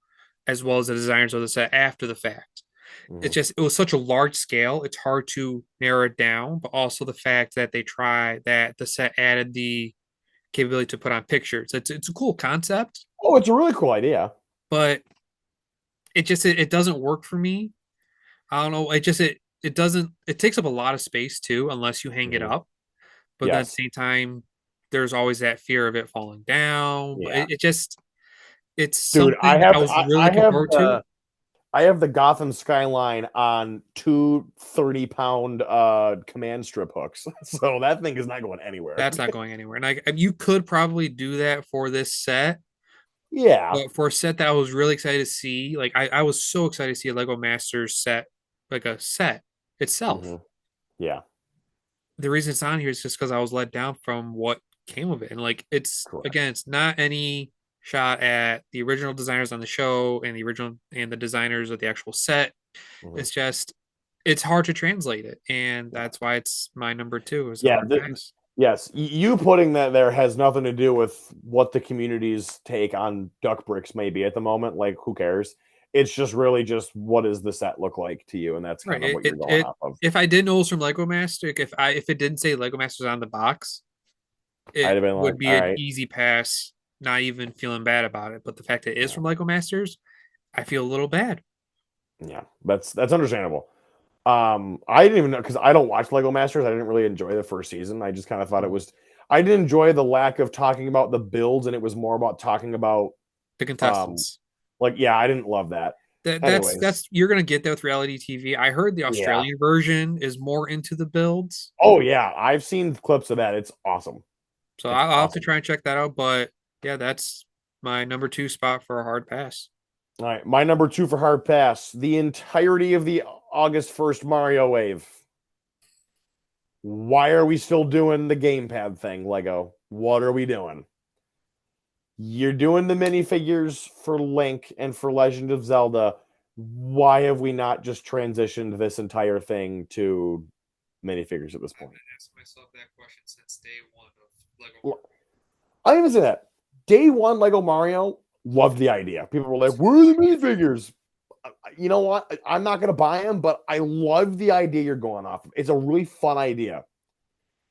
as well as the designers of the set after the fact. Mm-hmm. It's just it was such a large scale, it's hard to narrow it down, but also the fact that the set added the capability to put on pictures. It's a cool concept, Oh, it's a really cool idea. but it doesn't work for me. I don't know. It doesn't it takes up a lot of space too, unless you hang it Mm-hmm. up. But then at the Yes. same time, there's always that fear of it falling down. But Yeah. it's Dude, something I was really looking forward to. I have the Gotham skyline on two 30-pound command strip hooks. So that thing is not going anywhere. That's not going anywhere. And you could probably do that for this set, Yeah. but for a set that I was really excited to see, like I was so excited to see a Lego Masters set, like a set itself. Hmm. Yeah. The reason it's on here is just because I was let down from what came of it. And like Correct. it's not any shot at the original designers on the show and the designers of the actual set. Hmm. It's just it's hard to translate it. And that's why it's my number two is a Yeah. hard pass. Yes. You putting that there has nothing to do with what the community's take on duck bricks may be at the moment. Like, who cares? It's just really just what does the set look like to you, and that's Right. kind of what you're going off of. If I didn't know it was from Lego Master, if it didn't say Lego Masters on the box, I'd it have been like, would be all an right, easy pass, not even feeling bad about it. But the fact that it is yeah, from Lego Masters, I feel a little bad. yeah, that's understandable. I didn't even know because I don't watch Lego Masters. I didn't really enjoy the first season. I just kind of thought it was. I didn't enjoy the lack of talking about the builds, and it was more about talking about, The um, contestants. like, yeah, I didn't love that. Anyways, That's you're gonna get that with reality TV. I heard the yeah. Australian version is more into the builds, Oh yeah, I've seen clips of that. It's awesome. so It's I'll have to awesome. try and check that out. But yeah, that's my number two spot for a hard pass. All right, my number two for hard pass. The entirety of the August 1st Mario wave. Why are we still doing the gamepad thing, Lego? What are we doing? You're doing the minifigures for Link and for Legend of Zelda. Why have we not just transitioned this entire thing to minifigures at this I've point? been asking myself that question since day one of Lego L- Marvel. I even say that. Day one Lego Mario, loved the idea. People were like, where are the minifigures? You know what? I'm not going to buy them, but I love the idea you're going off of. It's a really fun idea.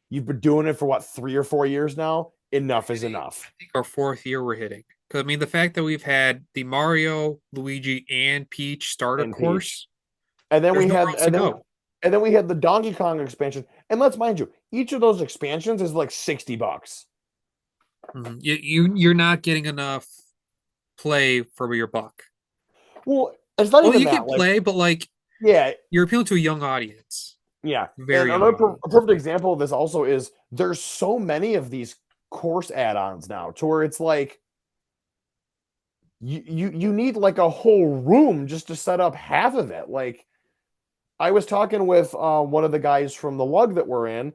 You've been doing it for what, 3 or 4 years now? Enough is I enough. think our fourth year we're hitting. Because I mean, the fact that we've had the Mario, Luigi, and Peach starter And Peach. course, And then there's we nowhere had else to go. and then we had the Donkey Kong expansion. And let's mind you, each of those expansions is like $60. You're not getting enough play for your buck. Well, it's not Well, even you that. get Like, play, but like yeah, you're appealing to a young audience, yeah. And very young another audience. a perfect example of this also is there's so many of these course add-ons now to where it's like you need like a whole room just to set up half of it. Like I was talking with one of the guys from the lug that we're in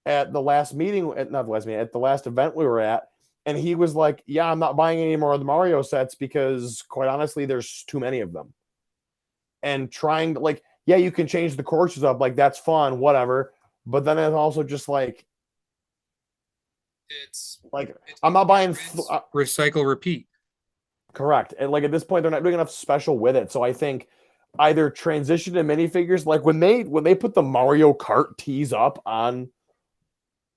at the last meeting, at not the last meeting, at the last event we were at, and he was like, "Yeah, I'm not buying any more of the Mario sets because, quite honestly, there's too many of them." And trying to like, yeah, you can change the courses up, like that's fun, whatever. But then it's also just like It's I'm not buying. recycle, repeat. Correct, and like at this point, they're not doing enough special with it. So I think either transition to minifigures, like when they put the Mario Kart tees up on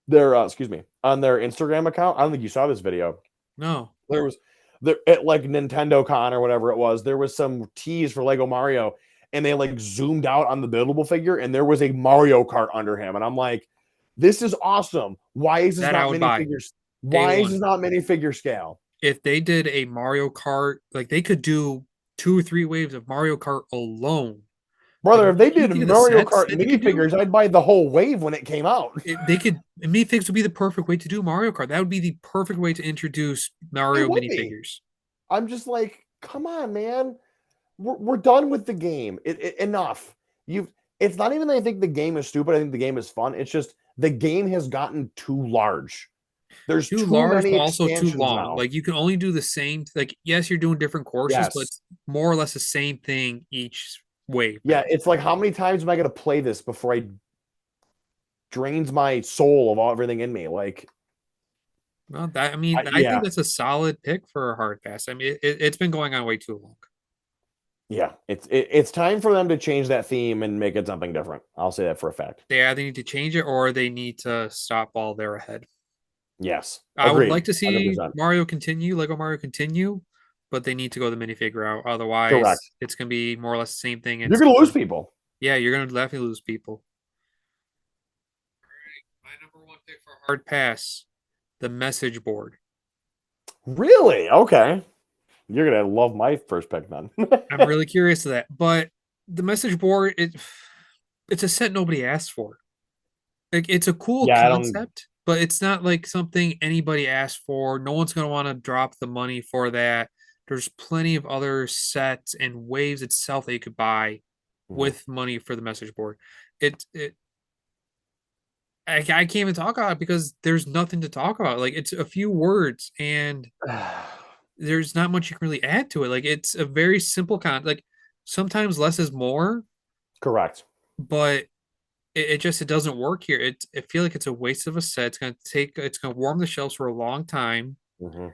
their on their Instagram account. I don't think you saw this video. No. There was there at like Nintendo Con or whatever it was. There was some tees for Lego Mario, and they like zoomed out on the buildable figure, and there was a Mario Kart under him, and I'm like, this is awesome. Why is this That I not would buy minifigures? day Why is one. this not minifigure scale? If they did a Mario Kart, like they could do 2 or 3 waves of Mario Kart alone. Like, Brother, if they you did think of the Mario sets Kart that they could do? minifigures, I'd buy the whole wave when it came out. They could minifigs would be the perfect way to do Mario Kart. That would be the perfect way to introduce It Mario would be. minifigures. I'm just like, come on, man. We're done with the game. Enough. You've. It's not even that I think the game is stupid. I think the game is fun. It's just the game has gotten too large. There's Too too large, many but also too expansions long. now. Like you can only do the same. Like yes, you're doing different courses, but Yes. it's more or less the same thing each wave Yeah, now. it's like how many times am I going to play this before I drains my soul of all everything in me? Like, Well, that I mean, I think yeah, that's a solid pick for a hard pass. I mean, it's been going on way too long. yeah. It's time for them to change that theme and make it something different. I'll say that for a fact. They either need to change it or they need to stop while they're ahead. Yes, I would agreed, like to see 100%. Mario continue, Lego Mario continue, but they need to go the minifigure route. Otherwise, Correct. it's gonna be more or less the same thing. You're It's going to lose people. yeah, you're gonna definitely lose people. My number one pick for hard pass, the message board. Really? Okay. You're going to love my first pick then. I'm really curious to that, but the message board it's a set nobody asked for. Like it's a cool Yeah, I don't. concept, but it's not like something anybody asked for. No one's gonna want to drop the money for that. There's plenty of other sets and waves itself that you could buy Mhm. with money for the message board. It I can't even talk about it because there's nothing to talk about. Like it's a few words and there's not much you can really add to it. Like it's a very simple like sometimes less is more, Correct. but it just it doesn't work here. I feel like it's a waste of a set. It's gonna warm the shelves for a long time Mhm.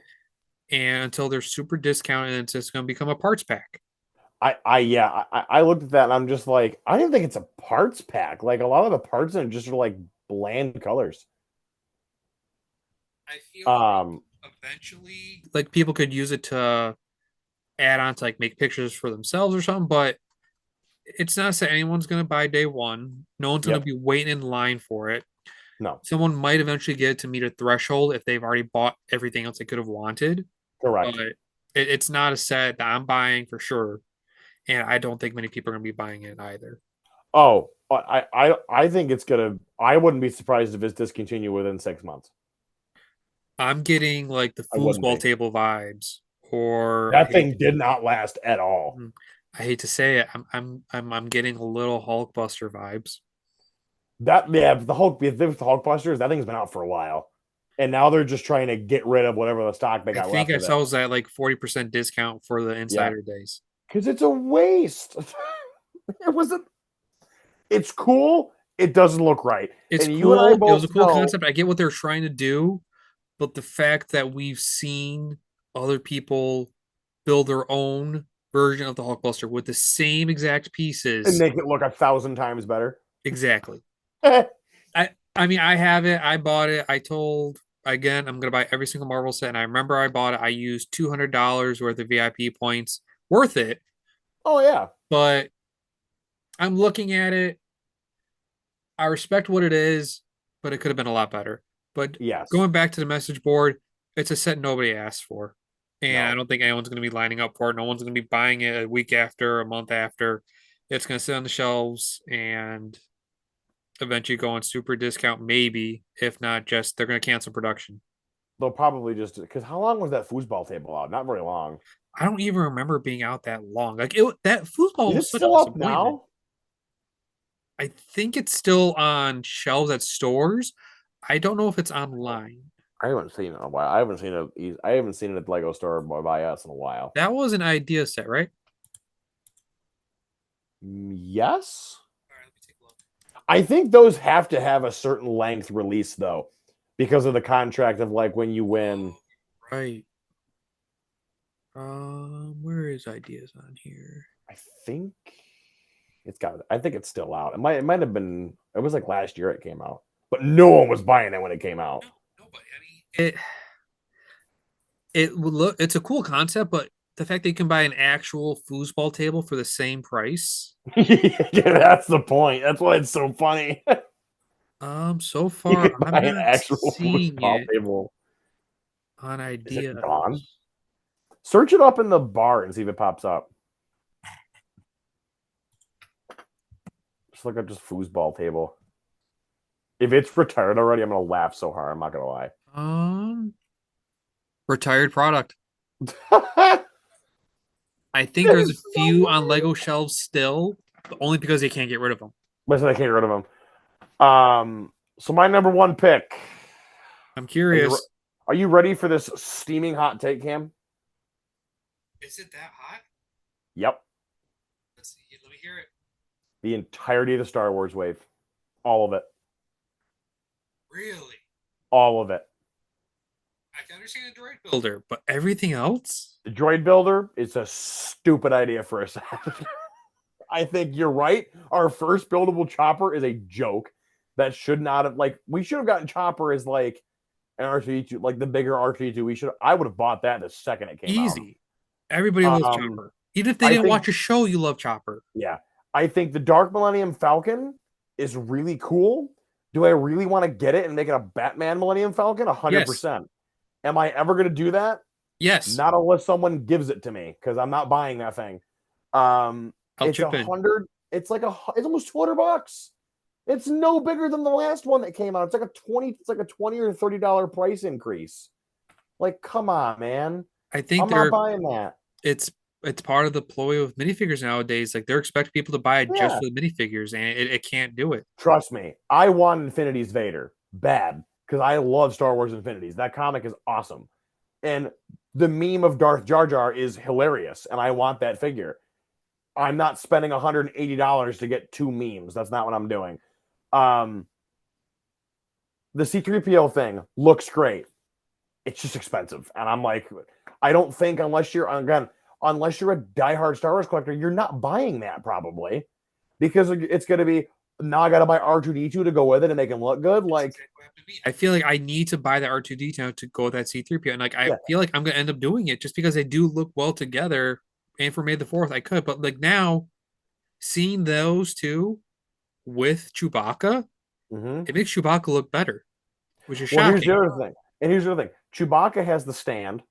and until they're super discounted and it's just gonna become a parts pack. Yeah, I looked at that and I'm just like, I didn't think it's a parts pack. Like a lot of the parts in it just are like bland colors. I feel Um, like eventually like people could use it to add on to like make pictures for themselves or something, but it's not that anyone's gonna buy day one. No one's gonna yep. be waiting in line for it. No, Someone might eventually get it to meet a threshold if they've already bought everything else they could have wanted, but correct. it's not a set that I'm buying for sure. And I don't think many people are going to be buying it either. Oh, I think it's gonna. I wouldn't be surprised if it's discontinued within 6 months. I'm getting like the I wouldn't foosball be. table vibes, or That thing did not last at all. I hate to say it, I'm getting a little Hulkbuster vibes. That yeah, the Hulk, the Hulkbusters, that thing's been out for a while, and now they're just trying to get rid of whatever the stock they I got think left I of it. saw it was at like 40% discount for the Yeah, insider days. because it's a waste. it was a. It's cool. It doesn't look right, It's and you and I cool. It was a both cool know. concept. I get what they're trying to do, but the fact that we've seen other people build their own version of the Hulkbuster with the same exact And pieces. make it look 1,000 times better. Exactly. I mean I have it. I bought it. I told again I'm gonna buy every single Marvel set. And I remember I bought it. I used $200 worth of VIP points. Worth it. Oh yeah, But I'm looking at it. I respect what it is, but it could have been a lot better. But yes, going back to the message board, it's a set nobody asked for. And I no. don't think anyone's gonna be lining up for it. No one's gonna be buying it a week after, a month after. It's gonna sit on the shelves and eventually go on super discount, maybe. If not, just they're gonna cancel production. They'll probably just because how long was that foosball table out? Not very long. I don't even remember being out that long. Like that football Is it was such a still up disappointment. now? I think it's still on shelves at stores. I don't know if it's online. I haven't seen it in a while. I haven't seen it. I haven't seen it at the Lego store by us in a while. That was an idea set, right? Yes, All right, let me take a look. I think those have to have a certain length release though, because of the contract of like when you win. Oh, right. Where is ideas on here? I think. I think it's still out. It might have been. It was like last year it came out, but no one was buying it when it came out. No, nobody. I mean, it would look. It's a cool concept, but the fact that you can buy an actual foosball table for the same price. Yeah, that's the point. That's why it's so funny. So You far can I'm buy an not actual seeing football it table. on Is it ideas. gone? Search it up in the bar and see if it pops up. Just look up just foosball table. If it's retired already, I'm gonna laugh so hard. I'm not gonna lie. Um, Retired product. I think there's a It's few so on weird. Lego shelves still, but only because they can't get rid of them. Listen, I can't get rid of them. So my number one pick. I'm Are you curious. are you ready for this steaming hot take, Cam? Is it that hot? Yep. Let's see. Let me hear it. The entirety of the Star Wars wave. All of it. Really? All of it. I can understand the droid builder, but everything else? The droid builder is a stupid idea for a set. I think you're right. Our first buildable chopper is a joke. That should not have we should have gotten chopper as like an R2D2, like the bigger R2D2. I would have bought that the second it came out. Easy. Everybody loves Um Chopper. Even if they I didn't think watch a show, you love Chopper. yeah. I think the Dark Millennium Falcon is really cool. Do I really want to get it and make it a Batman Millennium Falcon? Yes. 100%. Am I ever going to do that? Yes. Not unless someone gives it to me because I'm not buying that thing. I'll It's chip in. 100. It's almost $200. It's no bigger than the last one that came out. It's like a 20. It's like a $20 or $30 price increase. Like, come on, man. I think I'm not buying that. it's it's part of the ploy of minifigures nowadays. Like they're expecting people to buy it just Yeah. for the minifigures, and it can't do it. Trust me. I want Infinity's Vader bad because I love Star Wars Infinities. That comic is awesome. And the meme of Darth Jar Jar is hilarious, and I want that figure. I'm not spending $180 to get two memes. That's not what I'm doing. Um, the C3PO thing looks great. It's just expensive. And I'm like, I don't think unless you're a diehard Star Wars collector, you're not buying that probably because it's going to be now I got to buy R2D2 to go with it and make him look good. Like, I feel like I need to buy the R2D now to go with that C3PO. And like I yeah. feel like I'm gonna end up doing it just because they do look well together. And for May the 4th, I could. But like now, seeing those two with Chewbacca, Mm-hmm. it makes Chewbacca look better, which is Well, here's the shocking. other thing. And here's the other thing. Chewbacca has the stand.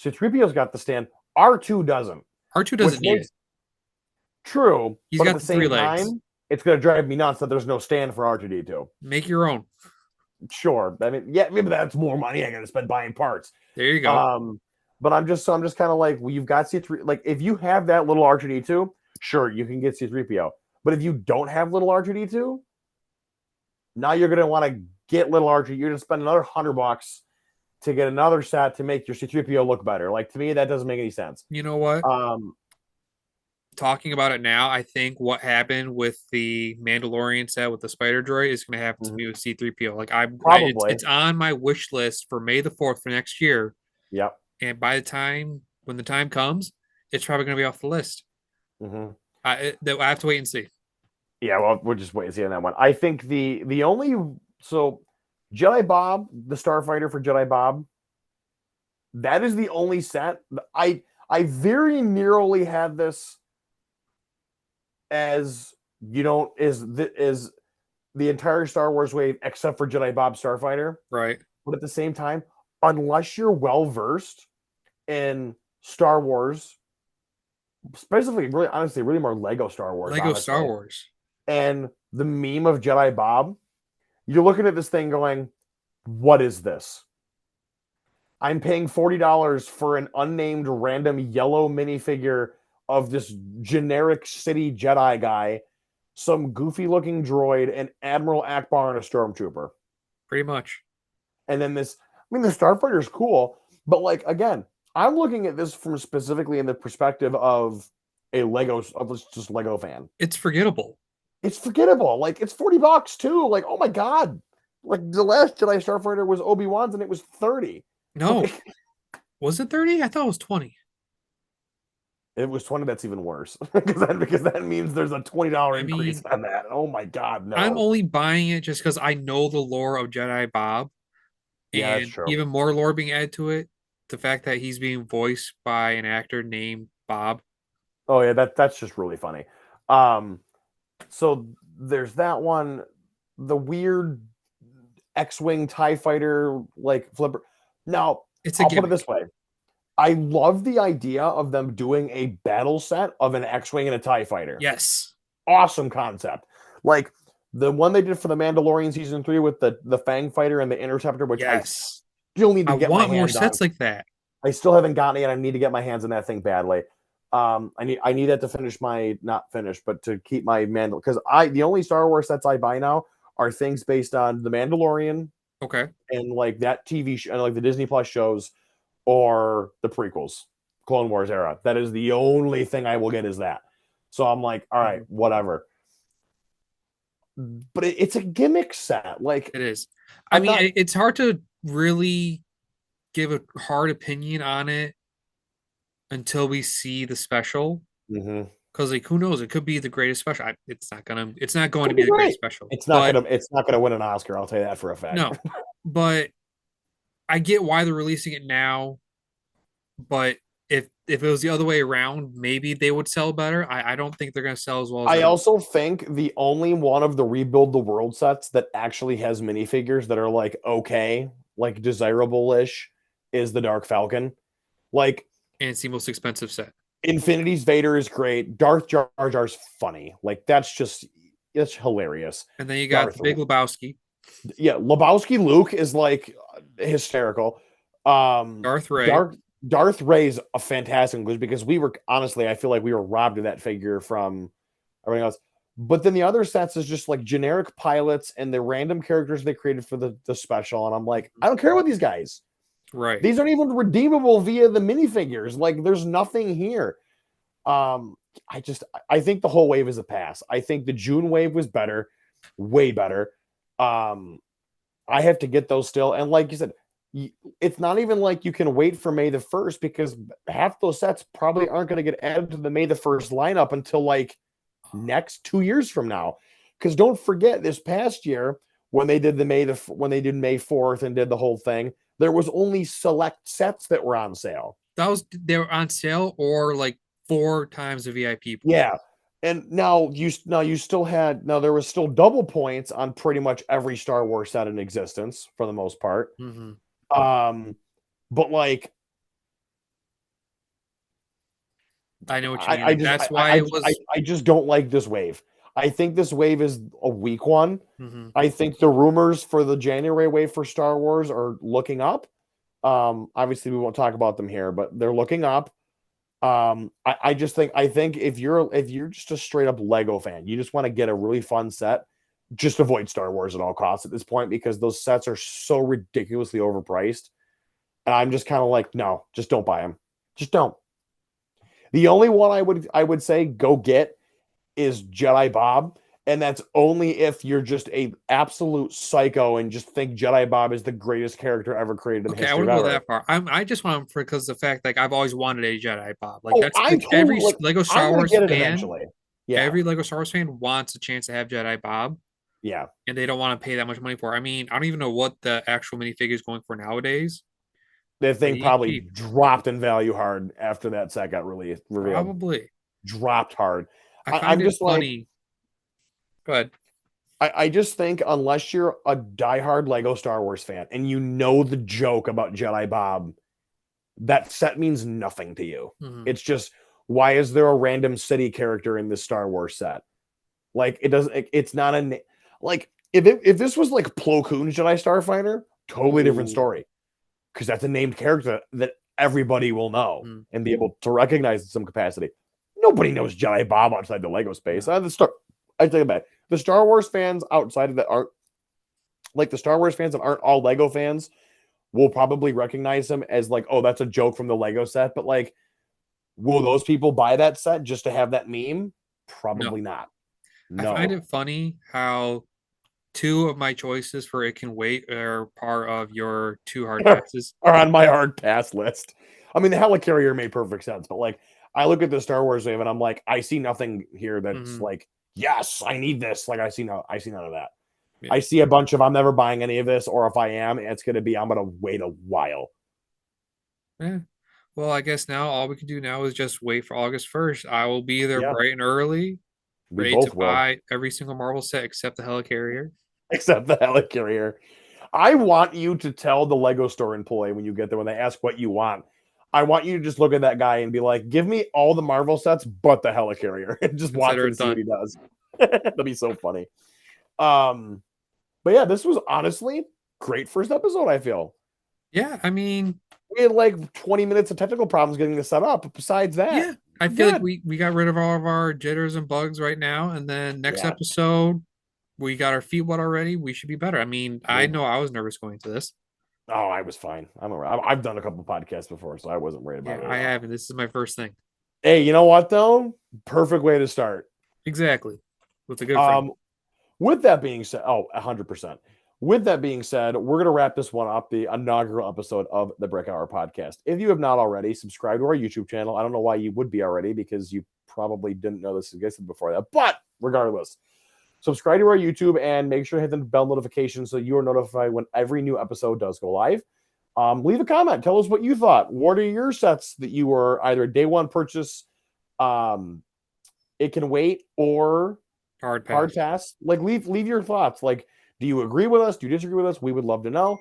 C3PO's got the stand. R2 doesn't, R2 which doesn't need makes it. true. He's But at got the the three same legs. time, it's going to drive me nuts that there's no stand for R2D2. Make your own. Sure. I mean, yeah, maybe that's more money I got to spend buying parts. There you go. But I'm just kind of like, well, you've got C3. Like, if you have that little R2D2, sure, you can get C3PO. But if you don't have little R2D2, now you're going to want to get little R2. You're going to spend another $100 to get another set to make your C3PO look better. Like, to me, that doesn't make any sense. You know what? Talking about it now, I think what happened with the Mandalorian set with the Spider Droid is going to happen to me with C3PO. Like Probably. it's on my wish list for May the 4th for next year. Yep. And by the time when the time comes, it's probably going to be off the list. Mm-hmm. I have to wait and see. Yeah, well, we'll just wait and see on that one. I think the only Jedi Bob, the Starfighter for Jedi Bob, that is the only set. I very nearly had this as is the entire Star Wars wave except for Jedi Bob Starfighter. Right. But at the same time, unless you're well versed in Star Wars, specifically, really honestly, really more Lego Star Wars, Lego honestly, Star Wars. and the meme of Jedi Bob, you're looking at this thing going, what is this? I'm paying $40 for an unnamed random yellow minifigure of this generic city Jedi guy, some goofy looking droid, and Admiral Akbar and a stormtrooper. Pretty much. And then the Starfighter is cool, but like, again, I'm looking at this from specifically in the perspective of just Lego fan. It's forgettable. It's forgettable. Like, it's $40 too. Like, oh my God. Like, the last Jedi Starfighter was Obi-Wan's and it was 30. No. Like, Was it 30? I thought it was 20. it was 20, that's even worse. Because that means there's a $20 I increase mean, on that. Oh my god, I'm no. only buying it just because I know the lore of Jedi Bob, Yeah, that's and true. even more lore being added to it. The fact that he's being voiced by an actor named Bob. Oh yeah, that's just really funny. Um, so there's that one, the weird X-wing Tie Fighter like flipper. Now, It's a I'll put it gimmick. this way: I love the idea of them doing a battle set of an X-wing and a Tie Fighter. Yes. Awesome concept. Like the one they did for the Mandalorian season 3 with the Fang Fighter and the Interceptor, which I Yes. still need I to get my want more hands on. sets like that. I still haven't gotten it yet. I need to get my hands on that thing badly. I need that to finish my not finish, but to keep my Mandal because the only Star Wars sets I buy now are things based on the Mandalorian Okay. and like that TV show and like the Disney Plus shows or the prequels, Clone Wars era. That is the only thing I will get is that. So I'm like, all right, Mhm. whatever. But it's a gimmick set. Like It is. I I'm mean, not. it's hard to really give a hard opinion on it until we see the special. Mhm. Because like, who knows? It could be the greatest special. It's not going to Could be be the greatest great. special. It's not But gonna. It's not gonna win an Oscar. I'll tell you that for a fact. no, but I get why they're releasing it now. But if it was the other way around, maybe they would sell better. I don't think they're going to sell as well as I they. also think the only one of the rebuild the world sets that actually has minifigures that are like okay, like desirable-ish, is the Dark Falcon. Like And it's the most expensive set. Infinity's Vader is great. Darth Jar Jar's funny. Like it's hilarious. And then you got Darth, the Big Lebowski, yeah, Lebowski Luke is like hysterical. Um, Darth Ray. Darth Ray's a fantastic inclusion because we were honestly, I feel like we were robbed of that figure from everything else. But then the other sets is just like generic pilots and the random characters they created for the special. And I'm like, I don't care about these guys. Right. These aren't even redeemable via the minifigures. Like, there's nothing here. Um, I think the whole wave is a pass. I think the June wave was better, way better. Um, I have to get those still. And like you said, it's not even like you can wait for May the 1st because half those sets probably aren't going to get added to the May the 1st lineup until like next 2 years from now. Because don't forget, this past year when they did when they did May 4th and did the whole thing, there was only select sets that were on sale. They were on sale or like 4 times the VIP pool. Yeah. And now you still had there was still double points on pretty much every Star Wars set in existence for the most part. Mm-hmm. But like I know what you mean. Like that's why I, it was. I just don't like this wave. I think this wave is a weak one. Mm-hmm. I think the rumors for the January wave for Star Wars are looking up. Obviously we won't talk about them here, but they're looking up. I think if you're just a straight up Lego fan, you just want to get a really fun set, just avoid Star Wars at all costs at this point because those sets are so ridiculously overpriced. And I'm just kind of like, no, just don't buy them. Just don't. The only one I would say go get is Jedi Bob, and that's only if you're just a absolute psycho and just think Jedi Bob is the greatest character ever created in the Okay, I history of wouldn't go ever. that far. I just want him for because the fact like I've always wanted a Jedi Bob. Like Oh, that's I like every totally like. Lego I'm Star gonna Wars get it fan, eventually. Yeah, every Lego Star Wars fan wants a chance to have Jedi Bob, yeah. and they don't want to pay that much money for it. I mean, I don't even know what the actual minifigure is going for nowadays, That but thing he ain't probably cheap. dropped in value hard after that set got revealed. Probably. Dropped hard. I I'm find it just like, funny. Go ahead. I just think unless you're a diehard Lego Star Wars fan and you know the joke about Jedi Bob, that set means nothing to you. Mhm. It's just why is there a random city character in this Star Wars set? Like it doesn't. It's not a like if this was like Plo Koon's Jedi Starfighter, totally different Ooh. story because that's a named character that everybody will know Mm. and be able to recognize in some capacity. Nobody knows Jedi Bob outside the Lego space. No. I take it back. The Star Wars fans outside of that aren't like the Star Wars fans that aren't all Lego fans will probably recognize him as like, oh, that's a joke from the Lego set. But like, will those people buy that set just to have that meme? No. Probably not. I find No. it funny how two of my choices for It Can Wait are part of your two hard Are passes. on my hard pass list. I mean, the helicarrier made perfect sense, but like, I look at the Star Wars wave and I'm like, I see nothing here that's Hmm. like, yes, I need this. Like I see none of that. Yeah. I see a bunch of I'm never buying any of this, or if I am, it's gonna be I'm gonna wait a while. Yeah. Well, I guess now all we can do now is just wait for August 1st. I will be there Yeah, bright and early, we ready to both will, buy every single Marvel set except the Helicarrier. except the helicarrier. I want you to tell the Lego store employee when you get there, when they ask what you want, I want you to just look at that guy and be like, give me all the Marvel sets but the helicarrier and just watch Consider and it see what done. he does. That'd be so funny. Um, but yeah, this was honestly great first episode, I feel. Yeah, I mean, We had like 20 minutes of technical problems getting this set up. But besides that, yeah, I we're feel like good. we got rid of all of our jitters and bugs right now, and then next Yeah. episode we got our feet wet already. We should be better. I mean, I Well, know I was nervous going to this. oh, I was fine. I've done a couple podcasts before, so I wasn't worried Yeah, about it at I all. haven't. This is my first thing. Hey, you know what though? Perfect way to start. Exactly. With a good friend. Um, with that being said, 100%. With that being said, we're going to wrap this one up, the inaugural episode of the Brick Hour podcast. If you have not already, subscribe to our YouTube channel. I don't know why you would be already, because you probably didn't know this existed before that. But regardless, subscribe to our YouTube and make sure to hit the bell notification so you are notified when every new episode does go live. Leave a comment. Tell us what you thought. What are your sets that you were either day one purchase, um, it can wait, or Hard hard pass. pass? Like leave your thoughts. Like, do you agree with us? Do you disagree with us? We would love to know.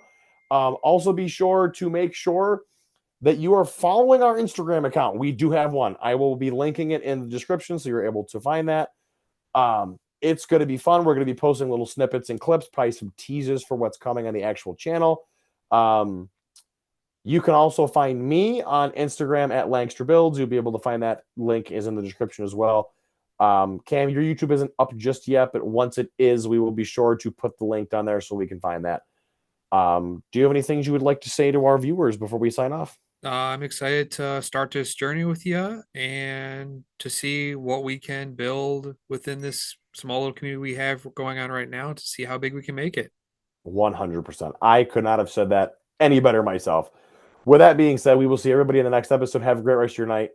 Also be sure to make sure that you are following our Instagram account. We do have one. I will be linking it in the description so you're able to find that. It's going to be fun. We're going to be posting little snippets and clips, probably some teasers for what's coming on the actual channel. You can also find me on Instagram at Langster Builds. You'll be able to find that link is in the description as well. Cam, your YouTube isn't up just yet, but once it is, we will be sure to put the link down there so we can find that. Do you have any things you would like to say to our viewers before we sign off? I'm excited to start this journey with you and to see what we can build within this small little community we have going on right now to see how big we can make it. 100%. I could not have said that any better myself. With that being said, we will see everybody in the next episode. Have a great rest of your night.